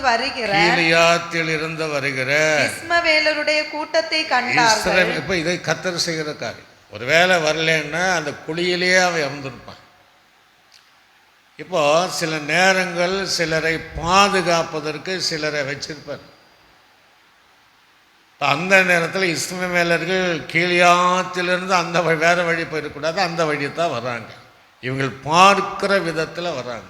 வருகிற இஸ்மவேலருடைய கூட்டத்தை கண்டார்கள். இப்ப இதை கர்த்தர் செய்கிற காரியம். ஒருவேளை வரலன்னா அந்த குழியிலேயே அவன் இறந்திருப்பான். இப்போ சில நேரங்கள் சிலரை பாதுகாப்பதற்கு சிலரை வச்சிருப்பார். அந்த நேரத்தில் இஸ்மவேலர்கள் கீலேயாத்திலிருந்து அந்த வேற வழி போயிடக்கூடாது, அந்த வழி தான் வர்றாங்க. இவங்கள் பார்க்கிற விதத்தில் வர்றாங்க.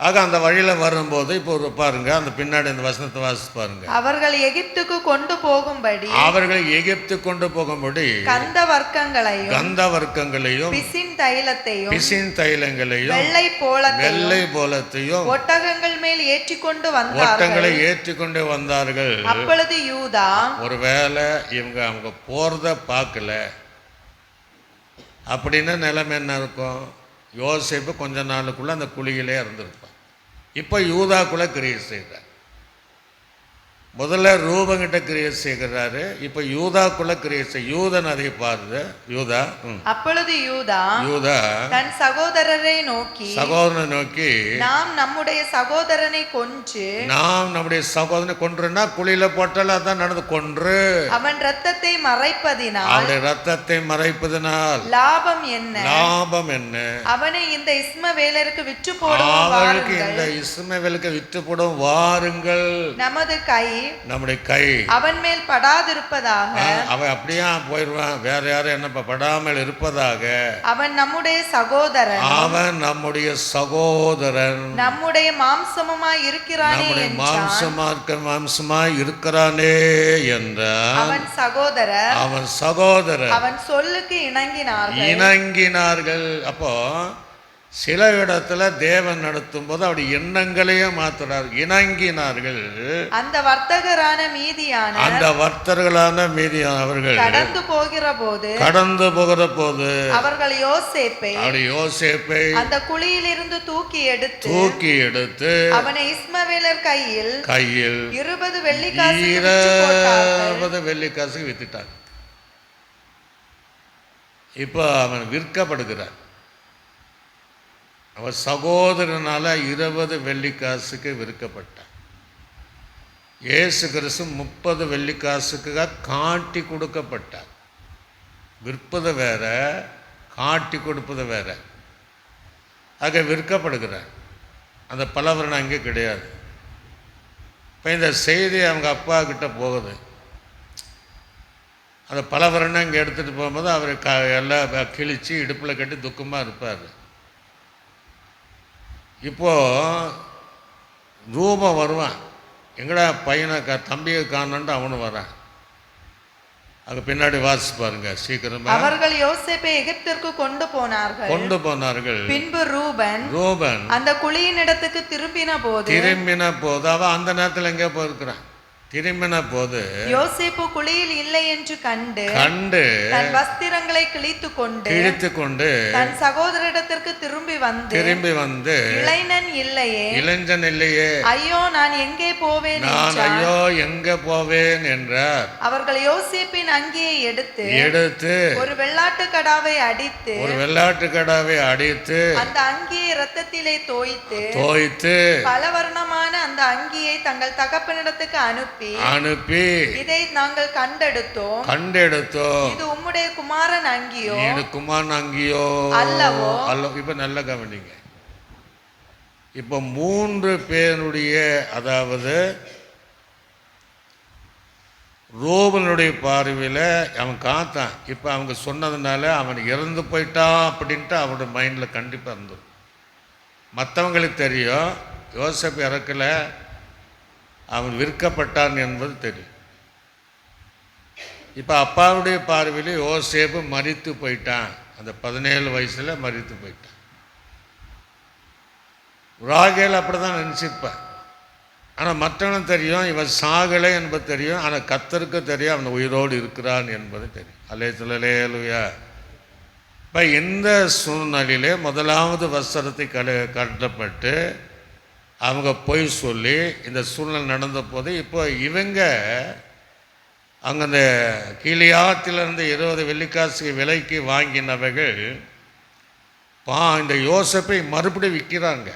ஆக அந்த வழியில் வரும்போது இப்போ பாருங்க, அந்த பின்னாடி இந்த வசனத்தை வாசி பாருங்க. அவர்கள் எகிப்துக்கு கொண்டு போகும்படி கந்த வர்க்கங்களையும் பிசின் தைலங்களையும் வெள்ளை போலத்தையும் ஒட்டகங்கள் மேல் ஏற்றிக்கொண்டு வந்தார்கள். அப்பொழுது யூதா, ஒருவேளை அவங்க போறத பார்க்கல அப்படின்னா நிலைமை என்ன இருக்கும்? யோசேப்பு கொஞ்ச நாளுக்குள்ள அந்த குழியிலே இருந்திருப்பான். இப்போ யூதாக்குள்ள கிரியை செய்கிறார். முதல்ல ரூபங்கிட்ட கிரியை செய்கிறாரு. இப்போ யூதாக்குள்ள கிரியை யூதன் அதை பாருது. அப்பொழுது யூதா தன் சகோதரனை நோக்கி நாம் நம்முடைய சகோதரனை கொன்றுனா குழியில போட்டால அதான் நடந்து கொன்று அவன் ரத்தத்தை மறைப்பதினால் லாபம் என்ன? அவனை இந்த இஸ்மவேலருக்கு விற்று போடும் வாருங்கள். நம்முடைய கை அவன் மேல் படாதிருப்பதாக. அவன் அப்படியே போயிடுவான். வேற யாரும் என்ன படாமல் இருப்பதாக. அவன் நம்முடைய சகோதரன் நம்முடைய மாம்சமாய் இருக்கிறானே என்றான். அவன் சகோதரர் அவன் சொல்லுக்கு இணங்கினார்கள். அப்போ சில இடத்துல தேவன் நடத்தும் போது அப்படி எண்ணங்களையும் மாத்துறார். இணங்கினார்கள். அந்த வர்த்தகரான மீதியான அவர்கள் கடந்து போகிற போது அவர்கள் யோசேப்பை அந்த குழியிலிருந்து தூக்கி எடுத்து அவனை இஸ்மவேலர் கையில் 20 வெள்ளிக்காசுக்கு வித்துட்டார். இப்போ அவன் விற்கப்படுகிறான். அவர் சகோதரனால 20 வெள்ளிக்காசுக்கு விற்கப்பட்டார். இயேசு கிறிஸ்து 30 வெள்ளிக்காசுக்காக காட்டி கொடுக்கப்பட்டார். விற்பது வேற, காட்டி கொடுப்பது வேற. ஆக விற்கப்படுகிறார். அந்த பலவரணம் அங்கே கிடையாது. இப்போ இந்த செய்தி அவங்க அப்பா கிட்ட போகுது. அதை பல வருடம் இங்கே எடுத்துகிட்டு போகும்போது அவர் எல்லாம் கிழித்து இடுப்பில் கட்டி துக்கமாக இருப்பார். இப்போது ரூபம் வருவான், எங்கடா பையனை தம்பியை காணோன்ட்டு அவனு வரான். அங்க பின்னாடி வாசி பாருங்க சீக்கிரமா. அவர்கள் யோசேப்பை எகிப்திற்கு கொண்டு போனார்கள். பின்பு ரூபன் அந்த குழியின் இடத்துக்கு திரும்பின போது அவன் அந்த நேரத்தில் எங்கே போயிருக்கிறான். திரும்பின போது யோசேப்பு குழியில் இல்லை என்று கண்டு தன் வஸ்திரங்களை கிழித்து கொண்டு தன் சகோதரிடத்திற்கு திரும்பி வந்து இளைஞன் இல்லையே, ஐயோ நான் எங்கே போவேன் என்றார். அவர்கள் யோசேப்பின் அங்கியை எடுத்து ஒரு வெள்ளாட்டு கடாவை அடித்து அந்த அங்கியை இரத்தத்திலே தோய்த்து பலவர்ணமான அந்த அங்கியை தங்கள் தகப்பனிடத்துக்கு அனுப்பி இதை நாங்கள் கண்டெடுத்தோம், இது உம்முடைய குமாரன் அங்கியோ அல்லவோ. இப்ப நல்ல கவனிங்க. இப்ப 3 பேருடைய, அதாவது ரூபனுடைய பார்வையில் அவன் காத்தான். இப்போ அவங்க சொன்னதுனால அவன் இறந்து போயிட்டான் அப்படின்ட்டு அவனோட மைண்டில் கண்டிப்பாக இருந்தது. மற்றவங்களுக்கு தெரியும் யோசேப்பு இறக்கலை, அவன் விற்கப்பட்டான் என்பது தெரியும். இப்போ அப்பாவுடைய பார்வையில் யோசேப்பு மரித்து போயிட்டான், அந்த 17 வயசில் மரித்து போயிட்டான். ராகேல் அப்படி தான் நினச்சிருப்பான். ஆனால் மற்றவனும் தெரியும் இவன் சாகலை என்பது தெரியும். ஆனால் கர்த்தருக்கு தெரியும் அவன் உயிரோடு இருக்கிறான் என்பது தெரியும். அல்லேலூயா. இப்போ இந்த சூழ்நிலையிலே முதலாவது வஸ்திரத்தை கட்டப்பட்டு அவங்க பொய் சொல்லி இந்த சூழ்நிலை நடந்த போது இப்போ இவங்க அங்கே அந்த கீழியாத்திலிருந்து 20 வெள்ளிக்காசு விலைக்கு வாங்கினவர்கள் இந்த யோசேப்பை மறுபடியும் விற்கிறாங்க.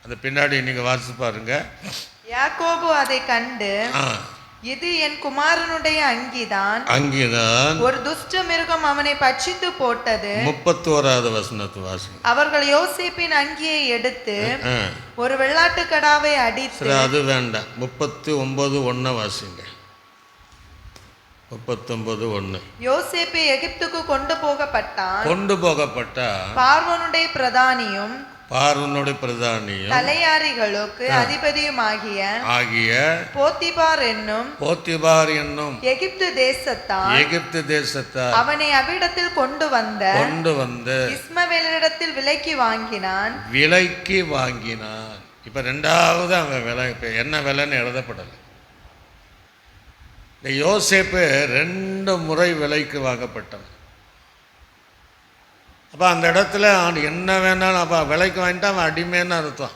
அந்த பின்னாடி நீங்கள் வாசித்து பாருங்க. யாக்கோபு அதை கண்டு, இது என் குமாரனுடைய அங்கிதான், ஒரு துஷ்ட மிருகம் அவனை பட்சித்து போட்டது. 31வது வசனத்தை வாசிங்க. அவர்கள் யோசேப்பின் அங்கியை எடுத்து ஒரு வெள்ளாட்டு கடாவை அடித்து, அது வேண்டாம், 39:1 வாசிங்க. 39:1. யோசேப்பு எகிப்துக்கு கொண்டு போகப்பட்டான். பார்வோனுடைய பிரதானியும் தலையாரிகளுக்கு அதிபதியுமாகிய போத்திபார் என்னும் எகிப்து தேசத்தார் அவனை அவ்விடத்தில் கொண்டு வந்த இஸ்மவேலிடத்தில் விலைக்கு வாங்கினான். இப்ப 2வது அவன் விலை என்ன விலைன்னு எழுதப்படலை. இந்த யோசேப்பு 2 முறை விலைக்கு வாங்கப்பட்டவன். அப்போ அந்த இடத்துல அவன் என்ன வேணாலும், அப்போ விலைக்கு வாங்கிட்டு அவன் அடிமைன்னு அர்த்தம்.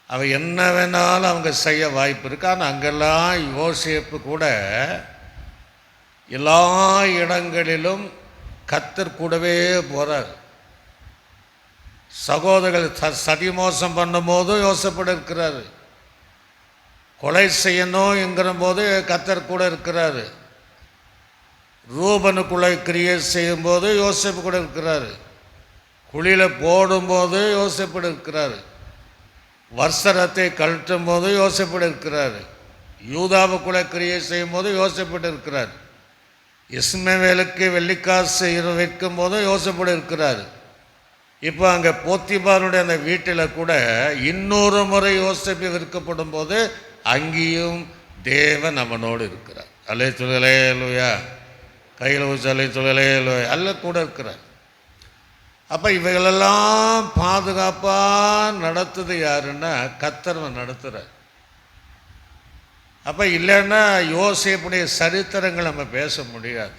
அவன் என்ன வேணாலும் அவங்க செய்ய வாய்ப்பு இருக்கு. ஆனால் அங்கெல்லாம் யோசேப்பு கூட எல்லா இடங்களிலும் கர்த்தர் கூடவே போகிறார். சகோதரர்கள் சதி மோசம் பண்ணும் போதும் யோசேப்போடு இருக்கிறாரு. கொலை செய்யணும் என்கிற போது கர்த்தர் கூட இருக்கிறாரு. ரூபனுக்குள்ளே கிரியேட் செய்யும்போது யோசேப்பு கூட இருக்கிறாரு. குழியில் போடும்போது யோசேப்பு இருக்கிறாரு. வஸ்திரத்தை கழட்டும் போது யோசேப்பு இருக்கிறாரு. யூதாவுக்குள்ளே கிரியேட் செய்யும் போது யோசேப்பு இருக்கிறார். இஸ்மவேலுக்கு வெள்ளிக்காசு வைக்கும் போது யோசேப்பு இருக்கிறாரு. இப்போ அங்கே போத்திபாருடைய அந்த வீட்டில் கூட இன்னொரு முறை யோசேப்பு விற்கப்படும் போது அங்கேயும் தேவன் அவனோடு இருக்கிறார். அல்லேலூயா. கையில் அல்ல கூட இருக்கிறார். அப்போ இவைகளெல்லாம் பாதுகாப்பாக நடத்துது யாருன்னா கர்த்தர் நடத்துகிறார். அப்போ இல்லைன்னா யோசேப்புடைய சரித்திரங்கள் நம்ம பேச முடியாது.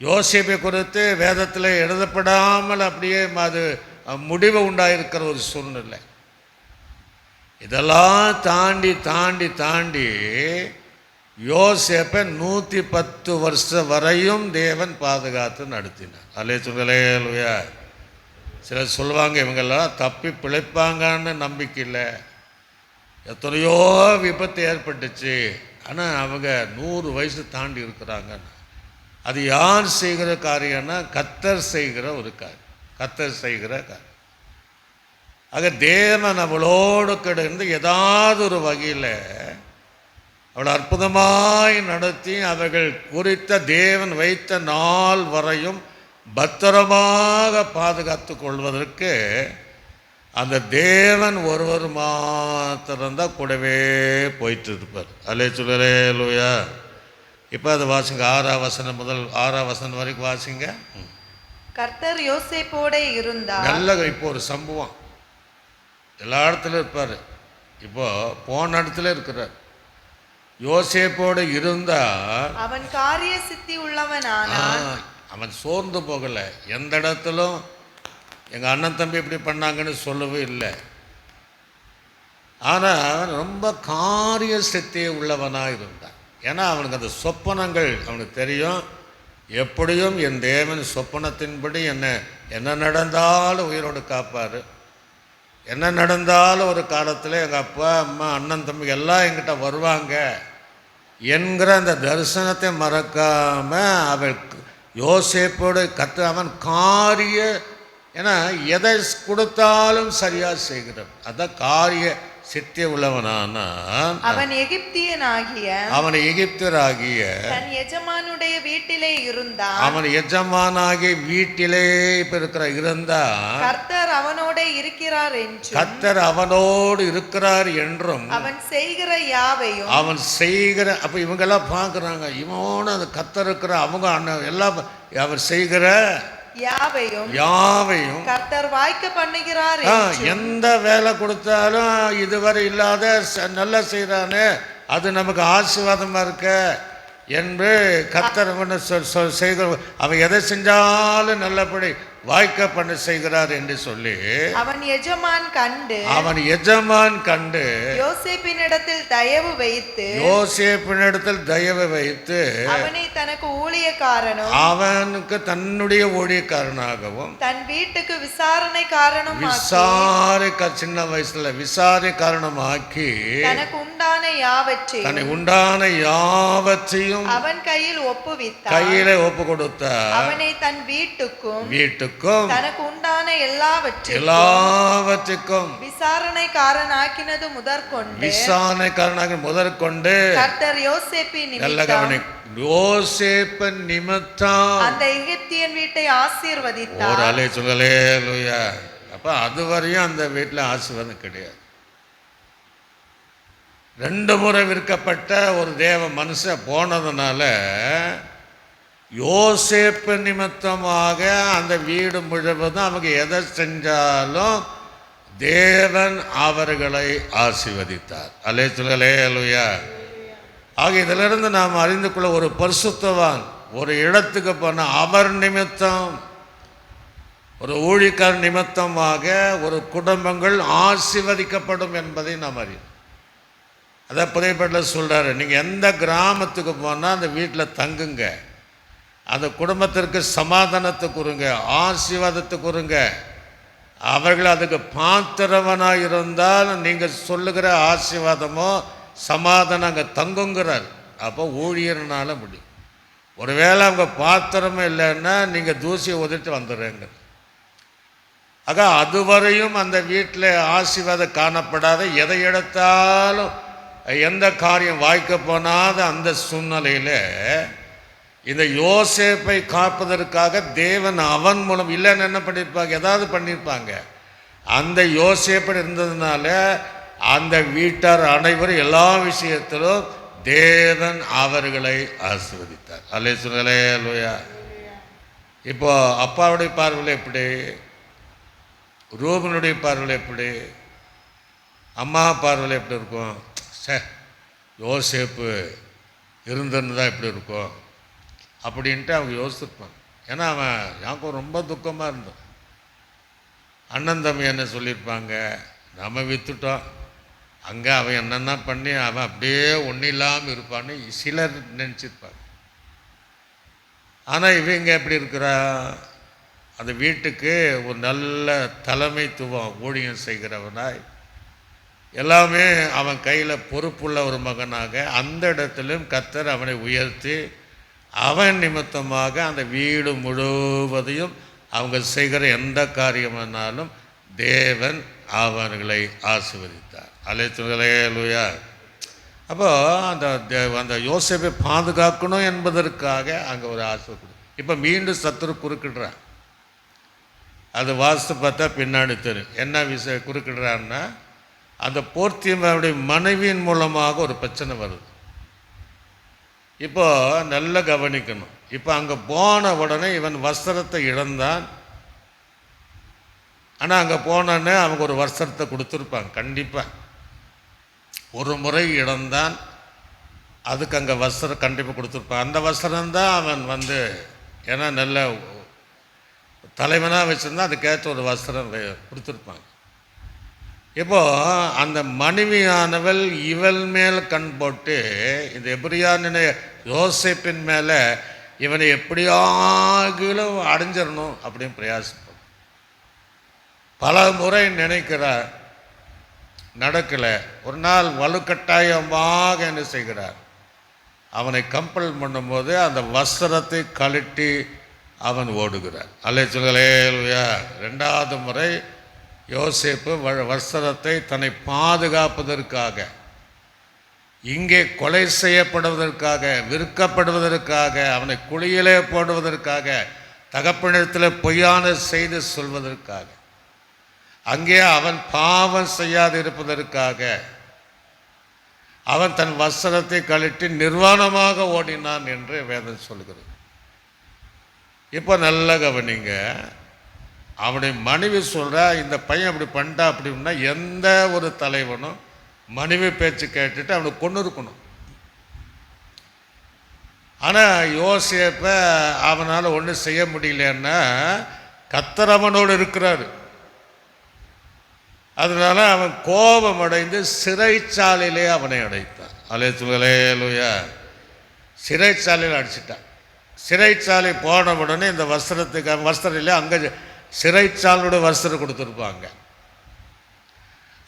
யோசேப்பை குறித்து வேதத்தில் எழுதப்படாமல் அப்படியே அது முடிவு உண்டாயிருக்கிற ஒரு சூழ்நிலை. இதெல்லாம் தாண்டி யோசேப்பை 110 வருஷம் வரையும் தேவன் பாதுகாத்து நடத்தினார். அல்லேலூயா. சிலர் சொல்லுவாங்க இவங்கெல்லாம் தப்பி பிழைப்பாங்கன்னு நம்பிக்கை இல்லை. எத்தனையோ விபத்து ஏற்பட்டுச்சு, ஆனால் அவங்க 100 வயசு தாண்டி இருக்கிறாங்க. அது யார் செய்கிற காரியம்னா கர்த்தர் செய்கிற ஒரு காரியம். ஆக தேவன் அவளோடு கிடந்து ஏதாவது ஒரு வகையில் அவள் அற்புதமாய் நடத்தி அவர்கள் குறித்த தேவன் வைத்த நாள் வரையும் பத்திரமாக பாதுகாத்து கொள்வதற்கு அந்த தேவன் ஒருவர் மாத்திரம்தான் கூடவே போயிட்டு இருப்பார். அல்லே சொல்லுறே லூயா. இப்போ அது வாசிங்க, 6ஆம் வசனம் முதல் 6ஆம் வசனம் வரைக்கும் வாசிங்க. கர்த்தர் யோசேப்போட இருந்தார். நல்ல இப்போ ஒரு சம்பவம், எல்லா இடத்துலையும் இருப்பார். இப்போ போன இடத்துல இருக்கிறார். யோசேப்போடு இருந்தால் அவன் காரிய சித்தி உள்ளவனானான். அவன் சோர்ந்து போகலை. எந்த இடத்திலும் எங்கள் அண்ணன் தம்பி இப்படி பண்ணாங்கன்னு சொல்லவே இல்லை. ஆனால் அவன் ரொம்ப காரிய சித்தி உள்ளவனாக இருந்தான். ஏன்னா அவனுக்கு அந்த சொப்பனங்கள் அவனுக்கு தெரியும். எப்படியும் என் தேவன் சொப்பனத்தின்படி என்ன நடந்தாலும் உயிரோடு காப்பார். என்ன நடந்தாலும் ஒரு காலத்தில் எங்கள் அப்பா அம்மா அண்ணன் தம்பி எல்லாம் என்கிட்ட வருவாங்க என்கிற அந்த தரிசனத்தை மறக்காமல் அவள் யோசேப்போடு அவன் காரிய, ஏன்னா எதை கொடுத்தாலும் சரியாக செய்கிறான். அதான் காரிய சித்தி உள்ளவனான அவன் எகிப்தியனாகிய அவன் எகிப்தராகிய தன் எஜமானுடைய வீட்டிலே இருந்தான். அவன் எஜமானாகிய வீட்டிலே இப்ப இருந்தா கர்த்தர் அவனோட இருக்கிறார் என்றும் கர்த்தர் அவனோடு இருக்கிறார் என்றும் அவன் செய்கிற யாவையும் அவன் செய்கிற, அப்ப இவங்க எல்லாம் பாக்குறாங்க, இவனோட அந்த கர்த்தர் இருக்கிற அவங்க அண்ணன் எல்லாம் அவர் செய்கிற யாவையும் கர்த்தர் வாய்க்க பண்ணுகிறார். எந்த வேலை கொடுத்தாலும் இதுவரை இல்லாத நல்லா செய்யறானே, அது நமக்கு ஆசீர்வாதமா இருக்க என்று கர்த்தர் செய்கிற, அவன் எதை செஞ்சாலும் நல்லபடி வாய்க்க பண்ண செய்கிறார் என்று சொல்லி அவன் எஜமான் கண்டு யோசேப்பினிடத்தில் தயவு வைத்து அவனை தனக்கு ஊழியக்காரனும் அவனுக்கு தன்னுடைய ஊழியக்காரனாகவும் தன் வீட்டுக்கு விசாரணைக்காரனும் சின்ன வயசுல விசாரணைக்காரனமாக்கி தனக்கு உண்டான யாவற்றையும் அவன் கையில் ஒப்பு கொடுத்தார். அவனை தன் வீட்டுக்கும் தனக்கு உண்டான எல்லாவற்றுக்கும் விசாரணைக்காரனாக்கினது முதற்கொண்டு கர்த்தர் யோசேப்பின் நிமித்தம் அந்த எகிப்தியன் வீட்டை ஆசீர்வதித்தார். அப்ப அதுவரையும் அந்த வீட்டில் ஆசீர்வாதம் கிடையாது. 2 முறை விற்கப்பட்ட ஒரு தேவ மனுஷன் போனதுனால யோசேப்பு நிமித்தமாக அந்த வீடு முழுவதும் அவங்க எதை செஞ்சாலும் தேவன் அவர்களை ஆசீர்வதித்தார். அல்லேலூயா. ஆக இதிலிருந்து நாம் அறிந்து கொள்ள, ஒரு பரிசுத்தவான் ஒரு இடத்துக்கு போன அவர் நிமித்தம், ஒரு ஊழியக்கார நிமித்தமாக ஒரு குடும்பங்கள் ஆசீர்வதிக்கப்படும் என்பதை நாம் அறியும். அதான் புதைப்பட்டில் சொல்றாரு, நீங்கள் எந்த கிராமத்துக்கு போனால் அந்த வீட்டில் தங்குங்க, அந்த குடும்பத்திற்கு சமாதானத்தை கொடுங்க, ஆசீர்வாதத்தை கொடுங்க. அவர்கள் அதுக்கு பாத்திரவனாக இருந்தால் நீங்கள் சொல்லுகிற ஆசீர்வாதமோ சமாதானம் அங்கே தங்குங்கிறார். அப்போ ஊழியர்னால முடியும். ஒருவேளை அவங்க பாத்திரமே இல்லைன்னா நீங்கள் தூசியை உதட்டு வந்துடுறேங்க. ஆக அதுவரையும் அந்த வீட்டில் ஆசீர்வாதம் காணப்படாத, எதை எடுத்தாலும் எந்த காரியம் வாய்க்க போனாத அந்த சூழ்நிலையில் இந்த யோசேப்பை காப்பதற்காக தேவன் அவன் மூலம், இல்லைன்னு என்ன பண்ணியிருப்பாங்க, ஏதாவது பண்ணியிருப்பாங்க. அந்த யோசேப்பன் இருந்ததுனால அந்த வீட்டார் அனைவரும் எல்லா விஷயத்திலும் தேவன் அவர்களை ஆசீர்வதித்தார். அல்லேலூயா. இப்போ அப்பாவுடைய பார்வையில் எப்படி, ரூபனுடைய பார்வையில் எப்படி, அம்மா பார்வையில் எப்படி இருக்கும்? யோசேப்பு இருந்திருந்தா எப்படி இருக்கும் அப்படின்ட்டு அவங்க யோசிச்சிருப்பாங்க. ஏன்னா அவன் யாக்கோபு ரொம்ப துக்கமாக இருந்தான். அண்ணன் தம்பி என்ன சொல்லியிருப்பாங்க, நம்ம விற்றுட்டோம், அங்கே அவன் என்னென்ன பண்ணி அவன் அப்படியே ஒன்றும் இல்லாமல் இருப்பான்னு சிலர் நினச்சிருப்பாங்க. ஆனால் இவங்க எப்படி இருக்கிறா, அந்த வீட்டுக்கு ஒரு நல்ல தலைமைத்துவம் ஊழியம் செய்கிறவனாய் எல்லாமே அவன் கையில் பொறுப்புள்ள ஒரு மகனாக அந்த இடத்திலும் கர்த்தர் அவனை உயர்த்தி அவன் நிமித்தமாக அந்த வீடு முழுவதையும் அவங்க செய்கிற எந்த காரியமானாலும் தேவன் அவர்களை ஆசீர்வதித்தார். அல்லேலூயா. அப்போது அந்த யோசேப்பை பாதுகாக்கணும் என்பதற்காக அங்கே ஒரு ஆசை கொடு. இப்போ மீண்டும் சத்துரு குறுக்கிடுறான். அது வாஸ்து பார்த்தா பின்னாடி தெரியும் என்ன விஷயம் குறுக்கிடுறான்னா, அந்த போர்த்தியனுடைய மனைவியின் மூலமாக ஒரு பிரச்சனை வருது. இப்போ நல்லா கவனிக்கணும். இப்போ அங்கே போன உடனே இவன் வஸ்திரத்தை இழந்தான். ஆனால் அங்கே போனோடனே அவங்க ஒரு வஸ்திரத்தை கொடுத்துருப்பாங்க கண்டிப்பாக. ஒரு முறை இழந்தான், அதுக்கு அங்கே வஸ்திரம் கண்டிப்பாக கொடுத்துருப்பான். அந்த வஸ்திரம்தான் அவன் ஏன்னா நல்ல தலைவனாக வச்சுருந்தா அதுக்கேற்ற ஒரு வஸ்திரம் கொடுத்துருப்பாங்க. இப்போது அந்த மனைவியானவள் இவள் மேல் கண் போட்டு இந்த எபிரியான யோசேப்பின் மேலே இவனை எப்படியாகிலும் அடைஞ்சிடணும் அப்படின்னு பிரயாசப்படும். பல முறை நினைக்கிறார், நடக்கலை. ஒரு நாள் வலுக்கட்டாயமாக என்ன செய்கிறார், அவனை கம்பல் பண்ணும்போது அந்த வஸ்திரத்தை கழட்டி அவன் ஓடுகிறார். அல்லேலூயா. ரெண்டாவது முறை யோசேப்பு வஸ்திரத்தை தன்னை பாதுகாப்பதற்காக, இங்கே கொலை செய்யப்படுவதற்காக, விற்கப்படுவதற்காக, அவனை குழியிலே போடுவதற்காக, தகப்பனிடத்தில் பொய்யான செய்தி சொல்வதற்காக, அங்கே அவன் பாவம் செய்யாது இருப்பதற்காக அவன் தன் வஸ்திரத்தை கழட்டி நிர்வாணமாக ஓடினான் என்று வேதம் சொல்கிறது. இப்போ நல்ல கவனிங்க. அவனுடைய மனைவி சொல்கிறா, இந்த பையன் அப்படி பண்ணிட்டா அப்படின்னா எந்த ஒரு தலைவனும் மனைவி பேச்சு கேட்டுட்டு அவனை கொண்டு இருக்கணும். ஆனால் யோசேப்பை அவனால் ஒன்றும் செய்ய முடியலன்னா கர்த்தர் அவனோடு இருக்கிறாரு. அதனால அவன் கோபம் அடைந்து சிறைச்சாலையிலே அவனை அடைத்தான். அல்லேலூயா. சிறைச்சாலையில் அடிச்சிட்டான். சிறைச்சாலை போன உடனே இந்த வஸ்திரத்துக்கு வஸ்திரம் இல்லை, அங்கே சிறைச்சாலையோட வஸ்திரம் கொடுத்துருப்பாங்க.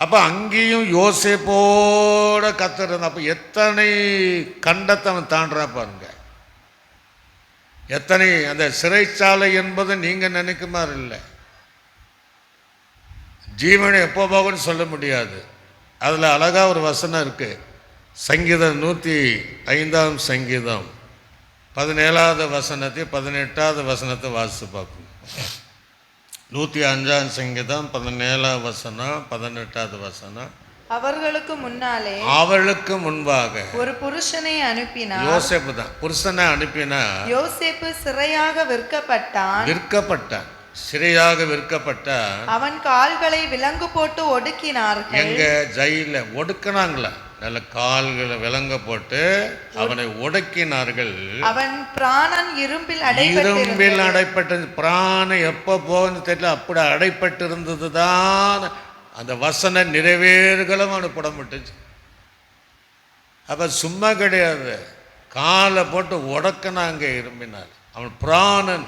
அப்போ அங்கேயும் யோசேப்போட கர்த்தர் இருந்தான். அப்போ எத்தனை கண்டத்தை அவன் தாண்டுறான் பாருங்க. எத்தனை அந்த சிறைச்சாலை என்பது நீங்கள் நினைக்க மாதிரி இல்லை. ஜீவனை எப்போ போகும்னு சொல்ல முடியாது. அதில் அழகாக ஒரு வசனம் இருக்குது. சங்கீதம் 105 சங்கீதம் 17வது வசனத்தை 18வது வசனத்தை வாசித்து பார்க்கணும். 105 சங்கீதம் 17வது வசனம் 18வது வசனம். அவர்களுக்கு முன்பாக ஒரு புருஷனை அனுப்பினார். யோசேப்பு தான் புருஷனை அனுப்பினார். யோசேப்பு சிறையாக விற்கப்பட்டான். சிறையாக விற்கப்பட்டான். அவன் கால்களை விலங்கு போட்டு ஒடுக்கினார்கள். எங்க ஜெயில ஒடுக்கினாங்களா? நல்ல கால்களை விலங்க போட்டு அவனை ஒடுக்கினார்கள். அவன் பிராணன் இரும்பில் அடைப்பட்டது. பிராணம் எப்போ போகுன்னு தெரியல, அப்படி அடைப்பட்டு இருந்தது தான் அந்த வசன நிறைவேறுகளும் அவனுக்கு புடமிட்டுச்சு. அப்ப சும்மா கிடையாது, காலை போட்டு உடக்கினாங்க இரும்பினால். அவன் பிராணன்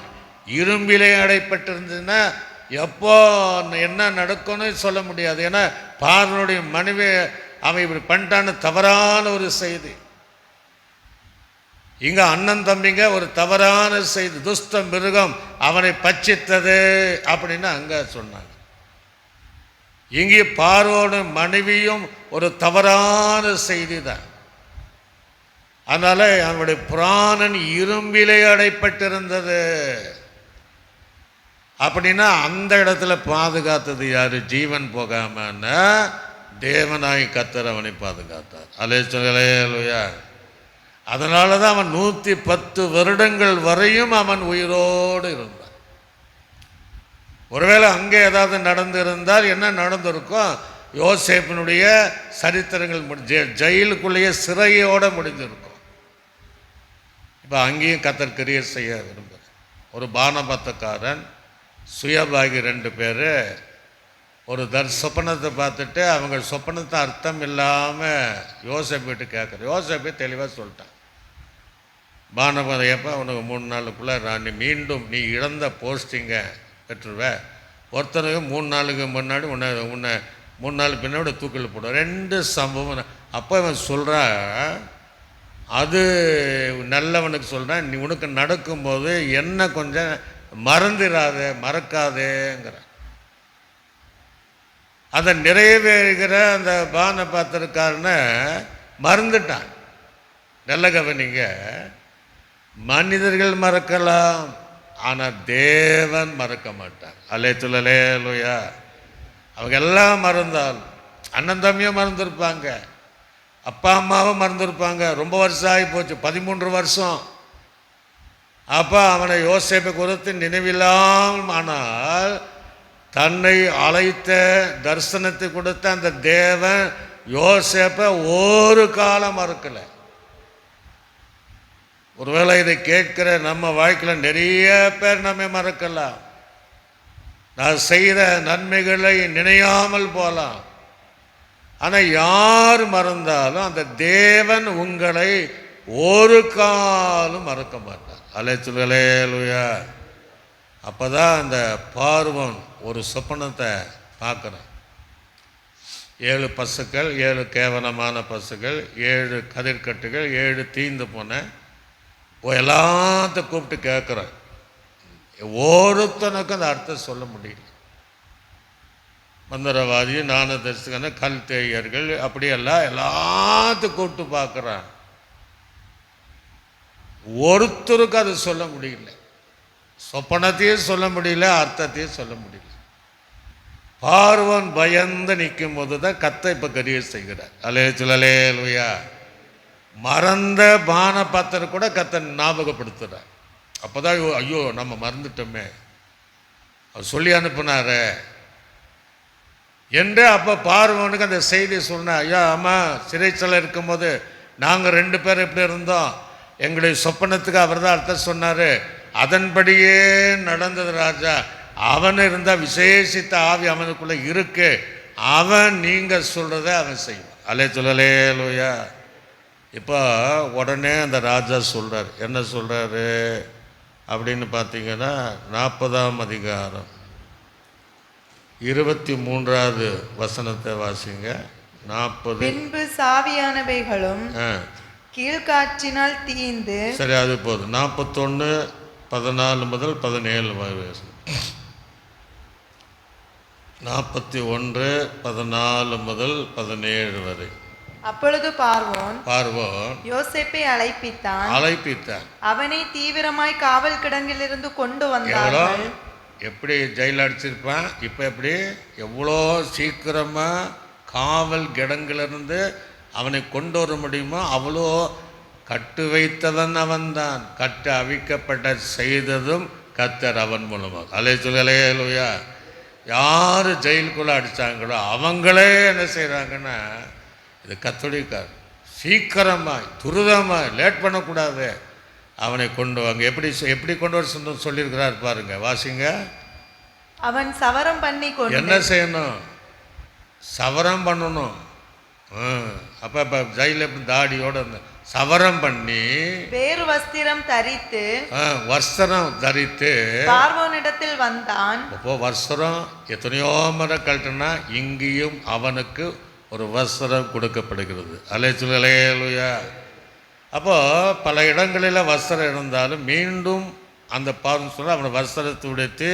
இரும்பிலே அடைப்பட்டிருந்ததுன்னா எப்போ என்ன நடக்கும்னு சொல்ல முடியாது. ஏன்னா பார்வனுடைய மனைவி அவன் இப்படி பண்ணிட்டான்னு தவறான ஒரு செய்தி. இங்க அண்ணன் தம்பிங்க ஒரு தவறான செய்தி, துஷ்ட மிருகம் அவனை பட்சித்தது அப்படின்னு அங்க சொன்னாங்க. இங்கே பார்வோட மனைவியும் ஒரு தவறான செய்தி தான். அதனால அவனுடைய பிராணன் இரும்பிலே அடைப்பட்டிருந்தது. அப்படின்னா அந்த இடத்துல பாதுகாத்தது யாரு? ஜீவன் போகாமன்னா தேவனாய் கர்த்தர் அவனை பாதுகாத்தார். அல்லேலூயா. அதனால தான் அவன் 110 வருடங்கள் வரையும் அவன் உயிரோடு இருந்தான். ஒருவேளை அங்கே ஏதாவது நடந்திருந்தால் என்ன நடந்திருக்கும்? யோசேப்பினுடைய சரித்திரங்கள் ஜெயிலுக்குள்ளேயே சிறையோடு முடிஞ்சிருக்கும். இப்போ அங்கேயும் கர்த்தர் கிரியை செய்ய விரும்புகிறார். ஒரு பானபத்தக்காரன் சுயபாகி 2 பேர் ஒரு சொப்பனத்தை பார்த்துட்டு அவங்க சொப்பனத்தை அர்த்தம் இல்லாமல் யோசேப்பிட்டு கேட்குற. யோசேப்பை தெளிவாக சொல்லிட்டான், பானபதம் எப்போ உனக்கு 3 நாளுக்குள்ளே மீண்டும் நீ இழந்த போஸ்டிங்கை பெற்றுருவ. ஒருத்தனுக்கு 3 நாளுக்கு முன்னாடி உன்னை 3 நாள் பின்னாடி தூக்கில் போடுவோம். 2 சம்பவம். அப்போ இவன் சொல்கிறா, அது நல்லவனுக்கு சொல்கிறேன், நீ உனக்கு நடக்கும்போது என்ன கொஞ்சம் மறக்காதேங்கிற. அதை நிறைவேறுகிற அந்த பான பாத்திரக்காரனை மறந்துட்டான். நல்ல கவனிங்க, மனிதர்கள் மறக்கலாம், ஆனால் தேவன் மறக்க மாட்டார். அல்லேலூயா. அவங்க எல்லாம் மறந்தாலும், அண்ணன் தம்பியும் மறந்துருப்பாங்க, அப்பா அம்மாவும் மறந்துருப்பாங்க. ரொம்ப வருஷம் ஆகி போச்சு, 13 வருஷம். அப்போ அவனை யோசேப்பை குறித்து நினைவில்லாமல், ஆனால் தன்னை அழைத்த தரிசனத்தை கொடுத்த அந்த தேவன் யோசேப்பை ஒரு காலம் மறக்கலை. ஒருவேளை இதை கேட்கிற நம்ம வாழ்க்கையில் நிறைய பேர் நம்மை மறக்கலாம். நான் செய்த நன்மைகளை நினையாமல் போகலாம். ஆனால் யார் மறந்தாலும் அந்த தேவன் உங்களை ஒரு காலம் மறக்க மாட்டார். அல்லேலூயா. அப்போ தான் அந்த பார்வோன் ஒரு சொப்பனத்தை பார்க்குறான். 7 பசுக்கள், 7 கேவலமான பசுக்கள், 7 கதிர்கட்டுகள், 7 தீந்து போன எல்லாத்தையும் கூப்பிட்டு கேட்குறேன். ஒருத்தனுக்கும் அந்த அர்த்தம் சொல்ல முடியல. மந்திரவாதி, நாணதரிசகன, கல் தேயர்கள், அப்படியெல்லாம் எல்லாத்தையும் கூப்பிட்டு பார்க்குறான். ஒருத்தருக்கு அது சொல்ல முடியல. சொப்பனத்தையும் சொல்ல முடியல, அர்த்தத்தையும் சொல்ல முடியல. பார்வன் பயந்து நிற்கும் போது தான் கத்தை இப்போ கரிய செய்கிறார். அல்லேலூயா. மறந்த பான பாத்திரம் கூட கத்தை ஞாபகப்படுத்துகிறார். அப்போ தான் ஐயோ நம்ம மறந்துட்டோமே, அவர் சொல்லி அனுப்புனாரு என்று. அப்போ பார்வனுக்கு அந்த செய்தி சொன்னார். ஐயா ஆமாம், சிறைச்சாலை இருக்கும்போது நாங்கள் 2 பேர் எப்படி இருந்தோம், எங்களுடைய சொப்பனத்துக்கு அவர் தான் அர்த்தம் சொன்னார், அதன்படியே நடந்தது ராஜா. அவன் இருந்தால் விசேஷித்த ஆவி அவனுக்குள்ளே இருக்கு, அவன் நீங்கள் சொல்கிறத அவன் செய்வான். அல்லேலூயா. இப்போ உடனே அந்த ராஜா சொல்கிறார். என்ன சொல்கிறாரு அப்படின்னு பார்த்தீங்கன்னா, 40ஆம் அதிகாரம் 23வது வசனத்தை வாசிங்க. 40. பின்பு சாவியானவைகளும் கீழ்காற்றினால் தீந்து. சரி, அது போதும். 41 14 முதல் 17 வரை. 41 14 முதல் 17 வரை. அப்பொழுது பார்வோன் யோசேப்பை அழைப்பித்தான். அவனை தீவிரமாய் காவல் கிடங்கிலிருந்து கொண்டு வந்தார்கள். எப்படி ஜெயில அடிச்சிருப்பான், இப்போ எப்படி எவ்வளோ சீக்கிரமாக காவல் கிடங்கிலிருந்து அவனை கொண்டு வர முடியுமோ அவ்வளோ கட்டு வைத்தவன் அவன்தான். கட்டு அவிக்கப்பட்ட செய்ததும் கர்த்தர் அவன் மூலமாக. அல்லேலூயா. யார் ஜெயிலுக்குள்ளே அடித்தாங்களோ அவங்களே என்ன செய்கிறாங்கன்னா, இது கத்தோலிக்கார், சீக்கிரமாக துரிதமாக லேட் பண்ணக்கூடாது, அவனை கொண்டு வாங்க. எப்படி கொண்டு வர சொல்லியிருக்கிறார் பாருங்க, வாசிங்க. அவன் சவரம் பண்ணி கொண்டு. என்ன செய்யணும்? சவரம் பண்ணணும். அப்போ ஜெயில தாடியோட சவரம் பண்ணி வேறு வஸ்திரம் தரித்து பார்வோனிடத்தில் வந்தான். அப்போ வஸ்திரம் எத்தனையோ முறை கழட்டினா இங்கேயும் அவனுக்கு ஒரு வஸ்திரம் கொடுக்கப்படுகிறது. அல்லேலூயா. அப்போ பல இடங்களில் வஸ்திரம் இருந்தாலும் மீண்டும் அந்த பார்வன் சொல்ல அவனை வஸ்திரத்தை உடைத்து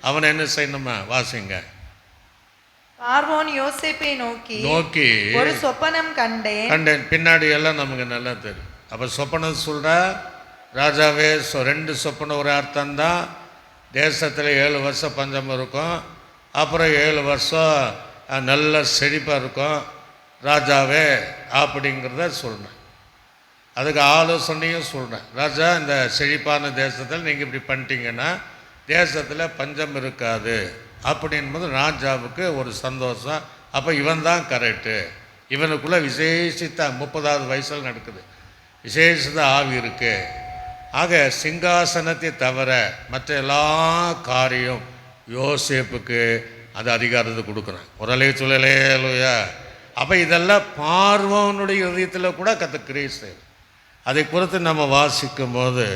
அவனை என்ன செய்யணுமா, வாசிங்க. பார்வோன் யோசேப்பை நோக்கி ஒரு சொப்பனம் கண்டேன். பின்னாடி எல்லாம் நமக்கு நல்லா தெரியும். அப்போ சொப்பனம் சொல்ற ராஜாவே, 2 சொப்பனம் ஒரு அர்த்தம் தான். தேசத்தில் 7 வருஷம் பஞ்சம் இருக்கும், அப்புறம் 7 வருஷம் நல்ல செழிப்பாக இருக்கும் ராஜாவே அப்படிங்கிறத சொல்கிறேன். அதுக்கு ஆலோசனையும் சொல்கிறேன். ராஜா, இந்த செழிப்பான தேசத்தில் நீங்கள் இப்படி பண்ணிட்டீங்கன்னா தேசத்தில் பஞ்சம் இருக்காது அப்படின்போது ராஜாவுக்கு ஒரு சந்தோஷம். அப்போ இவன் தான் கரெக்டு, இவனுக்குள்ளே விசேஷித்த 30வது வயசில் நடக்குது, விசேஷித்த ஆவி இருக்கு. ஆக சிங்காசனத்தை தவிர மற்ற எல்லா காரியம் யோசேப்புக்கு அந்த அதிகாரத்தை கொடுக்குறான். ஒரு சொல்லலையா. அப்போ இதெல்லாம் பார்வோனுடைய இதயத்தில் கூட கிரியை செய்யும். அதை குறித்து நம்ம வாசிக்கும் போது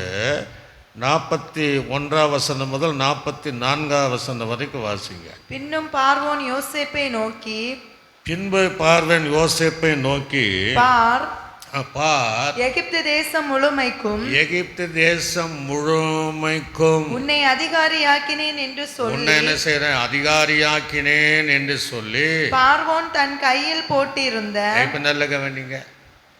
41 வசனம் முதல் 44 வசனம் வரைக்கும் வாசிங்க. பின்பு பார்வோன் யோசேப்பை நோக்கி பார், பார், எகிப்து தேசம் முழுமைக்கும் எகிப்து தேசம் முழுமைக்கும் உன்னை அதிகாரியாக்கினேன் என்று சொல்லி, உன்னை என்ன செய்றேன், அதிகாரியாக்கினேன் என்று சொல்லி, பார்வோன் தன் கையில் போட்டிருந்த, இப்ப நல்ல கவனிங்க,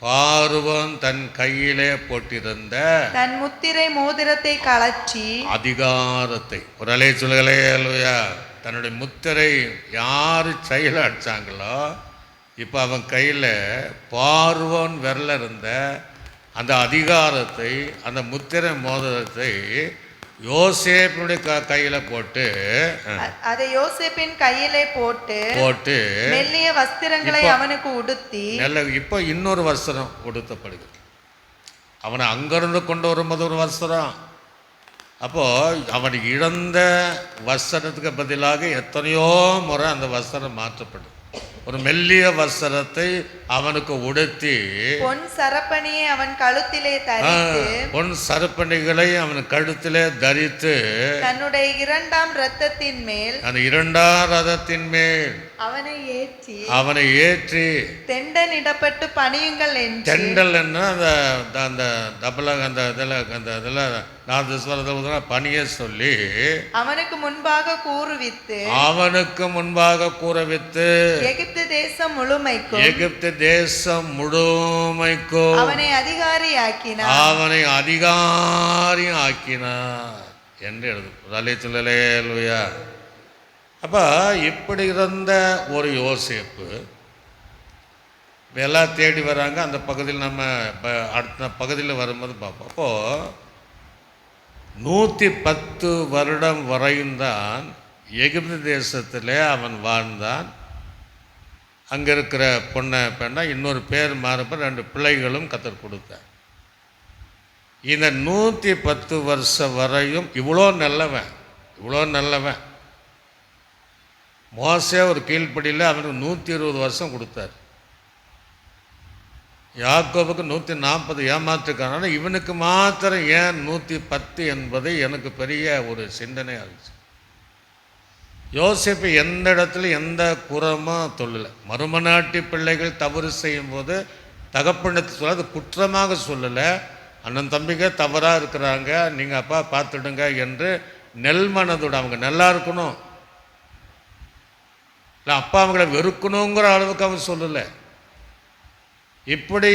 பார்வோன் தன் கையிலே போட்டிருந்த தன் முத்திரை மோதிரத்தை கழற்றி, அதிகாரத்தை, ஒரு அலை சொல்லுகளே அல்லையா, தன்னுடைய முத்திரை யாரு செயல அடிச்சாங்களோ இப்போ அவன் கையில் பார்வோன் விரல இருந்த அந்த அதிகாரத்தை, அந்த முத்திரை மோதிரத்தை யோசேப்பினுடைய கையில போட்டு, அதை யோசேப்பின் கையிலே போட்டு மெல்லிய வஸ்திரங்களை அவனுக்கு உடுத்தி, நல்ல இப்போ இன்னொரு வஸ்திரம் உடுத்தப்படுகிறது. அவனை அங்கிருந்து கொண்டு வரும்போது ஒரு வஸ்திரம், அப்போ அவன் இழந்த வஸ்திரத்துக்கு பதிலாக எத்தனையோ முறை அந்த வஸ்திரம் மாற்றப்படும். ஒரு மெல்லிய வஸ்திரத்தை அவனுக்கு உடுத்தி, பொன் சரப்பணியை அவன் கழுத்திலே தரித்து, பொன் சரப்பணிகளை அவன் கழுத்திலே தரித்து, தன்னுடைய இரண்டாம் ரதத்தின் மேல், அந்த இரண்டாம் ரதத்தின் மேல் அவனை ஏற்றி தெண்டனிடப்பட்டு பணியுங்கள் என்று, தெண்டல் என்ன அந்த தபல அந்த இதில் நாதஸ்வரத்தை பணிய சொல்லி அவனுக்கு முன்பாக கூறுவித்து எகிப்து தேசம் முழுமைக்கும் அவனை அதிகாரி ஆக்கினார் என்று எழுது. அப்ப இப்படி இருந்த ஒரு யோசேப்பு எல்லாம் தேடி வராங்க. அந்த பகுதியில் நம்ம அடுத்த பகுதியில் வரும்போது பார்ப்போம். அப்போது 110 வருடம் வரையும் தான் எகிப்து தேசத்தில் அவன் வாழ்ந்தான். அங்கே இருக்கிற பெண்ணை இன்னொரு பேர் மாறப்ப 2 பிள்ளைகளும் கத்தர் கொடுத்தார். இந்த 110 வருஷம் வரையும் இவ்வளோ நல்லவன் மோசே ஒரு கீழ்ப்படியில் அவனுக்கு 120 வருஷம் கொடுத்தார். யாக்கோபுக்கு 140 ஏமாற்றுக்கான, இவனுக்கு மாத்திரம் ஏன் 110 என்பது எனக்கு பெரிய ஒரு சிந்தனை ஆச்சு. யோசேப்பு எந்த இடத்துல எந்த குறமும் சொல்லலை. மறுமநாட்டி பிள்ளைகள் தவறு செய்யும்போது தகப்பனத்தை சொல்ல, அது குற்றமாக சொல்லலை. அண்ணன் தம்பிங்க தவறாக இருக்கிறாங்க, நீங்கள் அப்பா பார்த்துடுங்க என்று நெல் மனதோடு அவங்க நல்லா இருக்கணும், இல்லை அப்பா அவங்கள வெறுக்கணுங்கிற அளவுக்கு அவன் சொல்லலை. இப்படி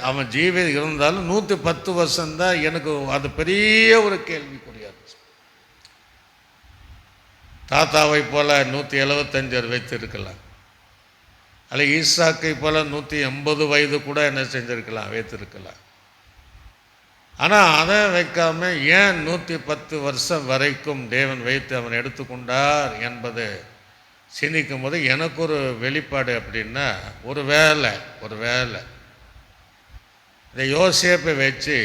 அவன் ஜீவிதம் இருந்தாலும் 110 வருஷம்தான் எனக்கு அது பெரிய ஒரு கேள்விக்குறியா இருந்துச்சு. தாத்தாவை போல 175 வைத்திருக்கலாம், அல்ல ஈசாக்கை போல 180 வயது கூட என்ன செஞ்சிருக்கலாம், வைத்திருக்கலாம். ஆனால் அதை வைக்காம ஏன் 110 வருஷம் வரைக்கும் தேவன் வைத்து அவன் எடுத்துக்கொண்டார் என்பது சிந்திக்கும் போது எனக்கு ஒரு வெளிப்பாடு. அப்படின்னா ஒரு வேலை இந்த யோசேப்பை வச்சு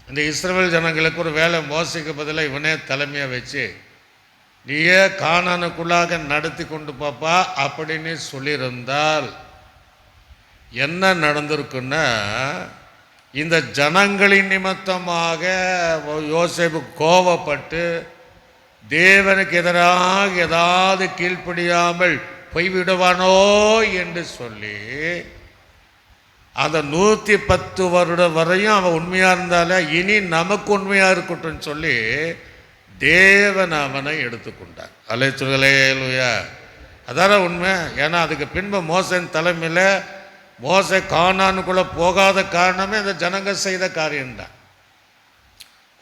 இந்த இஸ்ரவேல் ஜனங்களுக்கு ஒரு வேலை, மோசைக்கு பதிலாக இவனே தலைமையாக வச்சு நீயே கானானுக்குள்ளாக நடத்தி கொண்டு பாப்பா அப்படின்னு சொல்லியிருந்தால் என்ன நடந்திருக்குன்னா, இந்த ஜனங்களின் நிமித்தமாக யோசேப்பு கோபப்பட்டு தேவனுக்கு எதிராக ஏதாவது கீழ்ப்படியாமல் போய்விடுவானோ என்று சொல்லி அந்த 110 வருடம் வரையும் அவன் உண்மையாக இருந்தாலே இனி நமக்கு உண்மையாக இருக்கட்டும் சொல்லி தேவன் அவனை எடுத்துக்கொண்டார். அலைச்சுகளேலுயா, அதான உண்மை. ஏன்னா அதுக்கு பின்பு மோசன் தலைமையில் மோசை கானானுக்குள்ளே போகாத காரணமே அந்த ஜனங்க செய்த காரியம்தான்.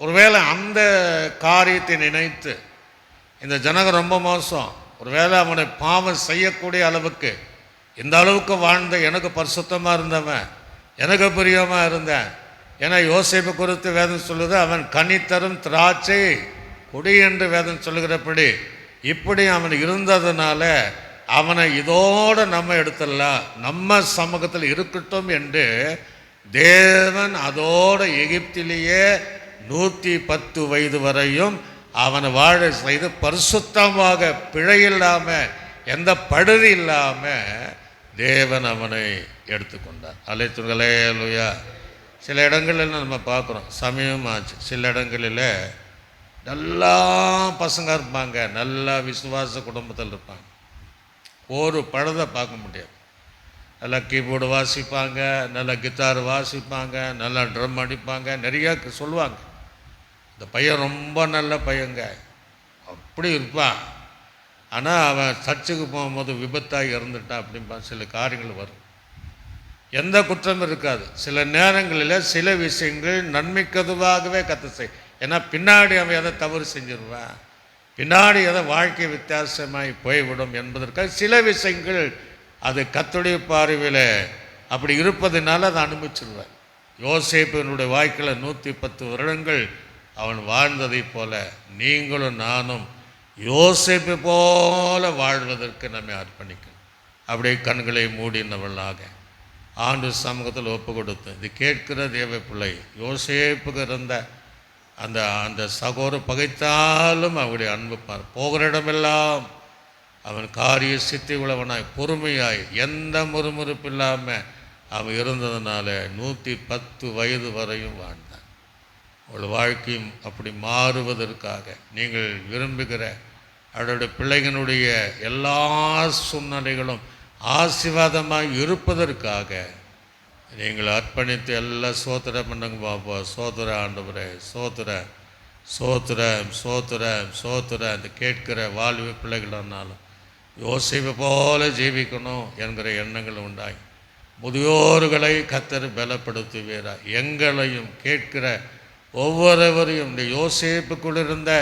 ஒருவேளை அந்த காரியத்தை நினைத்து இந்த ஜனங்க ரொம்ப மோசம், ஒருவேளை அவனை பாவம் செய்யக்கூடிய அளவுக்கு, இந்த அளவுக்கு வாழ்ந்த எனக்கு பரிசுத்தமாக இருந்தவன், எனக்கு பிரியமாக இருந்தேன். ஏன்னா யோசேப்பு குறித்து வேதம் சொல்லுது, அவன் கனி தரும் திராட்சை கொடி என்று வேதம் சொல்லுகிறபடி இப்படி அவன் இருந்ததுனால அவனை இதோடு நம்ம எடுத்துடலாம், நம்ம சமூகத்தில் இருக்கட்டும் என்று தேவன் அதோடு எகிப்திலேயே 110 வயது வரையும் அவனை வாழ செய்து பரிசுத்தமாக பிழையில்லாமல் எந்த படுதி இல்லாமல் தேவன் அவனை எடுத்துக்கொண்டார். அலைத்துங்களேலுயா. சில இடங்களில் நம்ம பார்க்குறோம், சமயமாச்சு, சில இடங்களில் நல்லா பசங்க இருப்பாங்க, நல்லா விசுவாச குடும்பத்தில் இருப்பாங்க, ஒரு பழுதை பார்க்க முடியாது. நல்லா கீபோர்டு வாசிப்பாங்க, நல்லா கிட்டார் வாசிப்பாங்க, நல்லா ட்ரம் அடிப்பாங்க, நிறையா சொல்லுவாங்க. இந்த பையன் ரொம்ப நல்ல பையங்க, அப்படி இருப்பான். ஆனால் அவன் சர்ச்சுக்கு போகும்போது விபத்தாக இறந்துட்டான் அப்படின்பான். சில காரியங்கள் வரும், எந்த குற்றமும் இருக்காது. சில நேரங்களில் சில விஷயங்கள் நன்மைக்கதுவாகவே செய். ஏன்னா பின்னாடி அவன் எதை தவறு செஞ்சிருவான், பின்னாடி எதை வாழ்க்கை வித்தியாசமாய் போய்விடும் என்பதற்காக சில விஷயங்கள் அது கர்த்தருடைய பார்வையில் அப்படி இருப்பதுனால அதை அனுபவிச்சிருவார். யோசேப்பினுடைய வாழ்க்கையில் 110 வருடங்கள் அவன் வாழ்ந்ததை போல நீங்களும் நானும் யோசேப்பு போல வாழ்வதற்கு நம்மை அர்ப்பணிக்கணும். அப்படியே கண்களை மூடினவர்களாக ஆண்டு சமூகத்தில் ஒப்பு கொடுத்து இது கேட்கிற தேவ பிள்ளை, யோசேப்புக்கு இருந்த அந்த அந்த சகோதர பகைத்தாலும் அவருடைய அன்பு போகிற இடமெல்லாம் அவன் காரிய சித்தி உள்ளவனாய் பொறுமையாய் எந்த முறுமுறுப்பு இல்லாமல் அவன் இருந்ததுனால 110 வயது வரையும் வாழ்ந்தான். அவள் வாழ்க்கையும் அப்படி மாறுவதற்காக நீங்கள் விரும்புகிற அவருடைய பிள்ளைகளுடைய எல்லா சூழ்நிலைகளும் ஆசீர்வாதமாக இருப்பதற்காக நீங்கள் அர்ப்பணித்து எல்லாம் சோத்திரம் பண்ணுங்க பாப்பா. சோத்திர ஆண்டவரே, சோத்திர சோத்திரம் சோத்திரம் சோத்திரம். அந்த கேட்கிற வாழ்வு பிள்ளைகளானாலும் யோசேப்பு போல ஜீவிக்கணும் என்கிற எண்ணங்கள் உண்டாய் முதியோர்களை கர்த்தர் பலப்படுத்துவீரா. எங்களையும் கேட்கிற ஒவ்வொருவரையும் இந்த யோசேப்புக்குள் இருந்த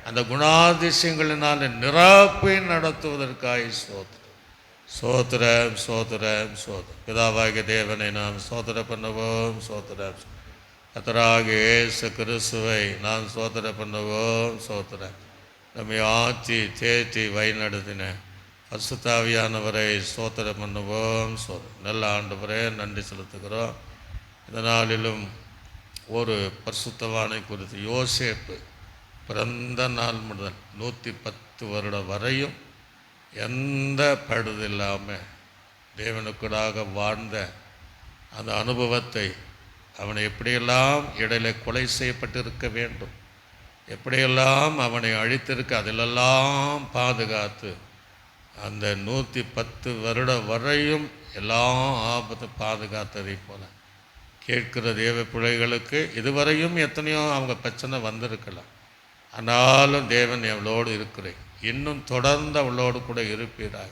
அந்த குணாதிசயங்களினால் நிரப்பி நடத்துவதற்காக சோத்திரம் சோத்திரம் சோத்திரம் சோத்திரம். பிதாவாகிய தேவனை நாம் சோத்திர பண்ணுவோம். சோத்திரம் கர்த்தராகிய இயேசு கிறிஸ்துவை நாம் சோத்திர பண்ணுவோம். சோத்திரம் நம்மை ஆற்றி தேற்றி வழிநடத்தின பரிசுத்த ஆவியானவரை சோத்திர பண்ணுவோம். சோத்திரம். நல்ல ஆண்டவரே நன்றி செலுத்துகிறோம். இந்த நாளிலும் ஒரு பரிசுத்தவானை குறித்து யோசேப்பு பிறந்த நாள் முதல் 110 வருடம் வரையும் எந்த பழுதில்லாமல் தேவனுக்குடாக வாழ்ந்த அந்த அனுபவத்தை, அவனை எப்படியெல்லாம் இடையில கொலை செய்யப்பட்டிருக்க வேண்டும், எப்படியெல்லாம் அவனை அழித்திருக்க, அதிலெல்லாம் பாதுகாத்து அந்த 110 வருடம் வரையும் எல்லா ஆபத்து பாதுகாத்ததை போல கேட்கிற தேவ பிள்ளைகளுக்கு இதுவரையும் எத்தனையோ அவங்க பிரச்சனை வந்திருக்கலாம். ஆனாலும் தேவன் அவளோடு இருக்கிறேன், இன்னும் தொடர்ந்து அவளோடு கூட இருப்பீராக.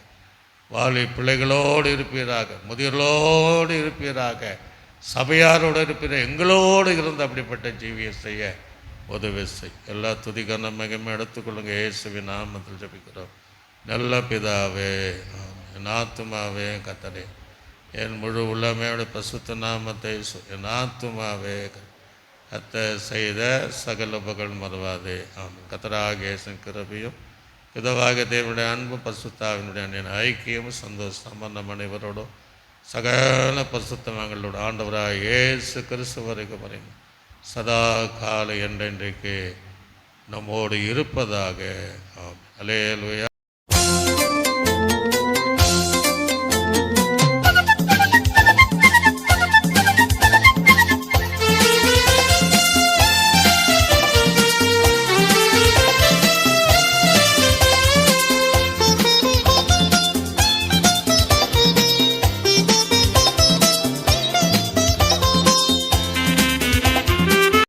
வாலி பிள்ளைகளோடு இருப்பீராக, முதியோர்களோடு இருப்பீராக, சபையாரோடு இருப்பீராக. எங்களோடு இருந்து அப்படிப்பட்ட ஜீவியை செய்ய உதவி செய். எல்லா துதிக்கான மகிமை எடுத்துக்கொள்ளுங்க. இயேசுவின் நாமத்தில் ஜெபிக்கிறோம் நல்ல பிதாவே. என் ஆத்துமாவே கர்த்தரே, என் முழு உள்ளமையோட பரிசுத்த நாமத்தை என் ஆத்துமாவே கர்த்தர் செய்த சகல புகழ் மறவாதே. ஆமென். கர்த்தராகிய இயேசுவின் கிருபையும் பிதாவாகிய தேவனுடைய அன்பும் பரிசுத்தாவினுடைய ஐக்கியமும் சந்தோஷம் சம்பந்தம் அனைவரோடும் சகல பரிசுத்தவங்களோட ஆண்டவராக இயேசு கிறிஸ்து வரைக்கும் வரைக்கும் சதா கால என்றென்றைக்கு நம்மோடு இருப்பதாக. ஆமென். அல்லேலூயா.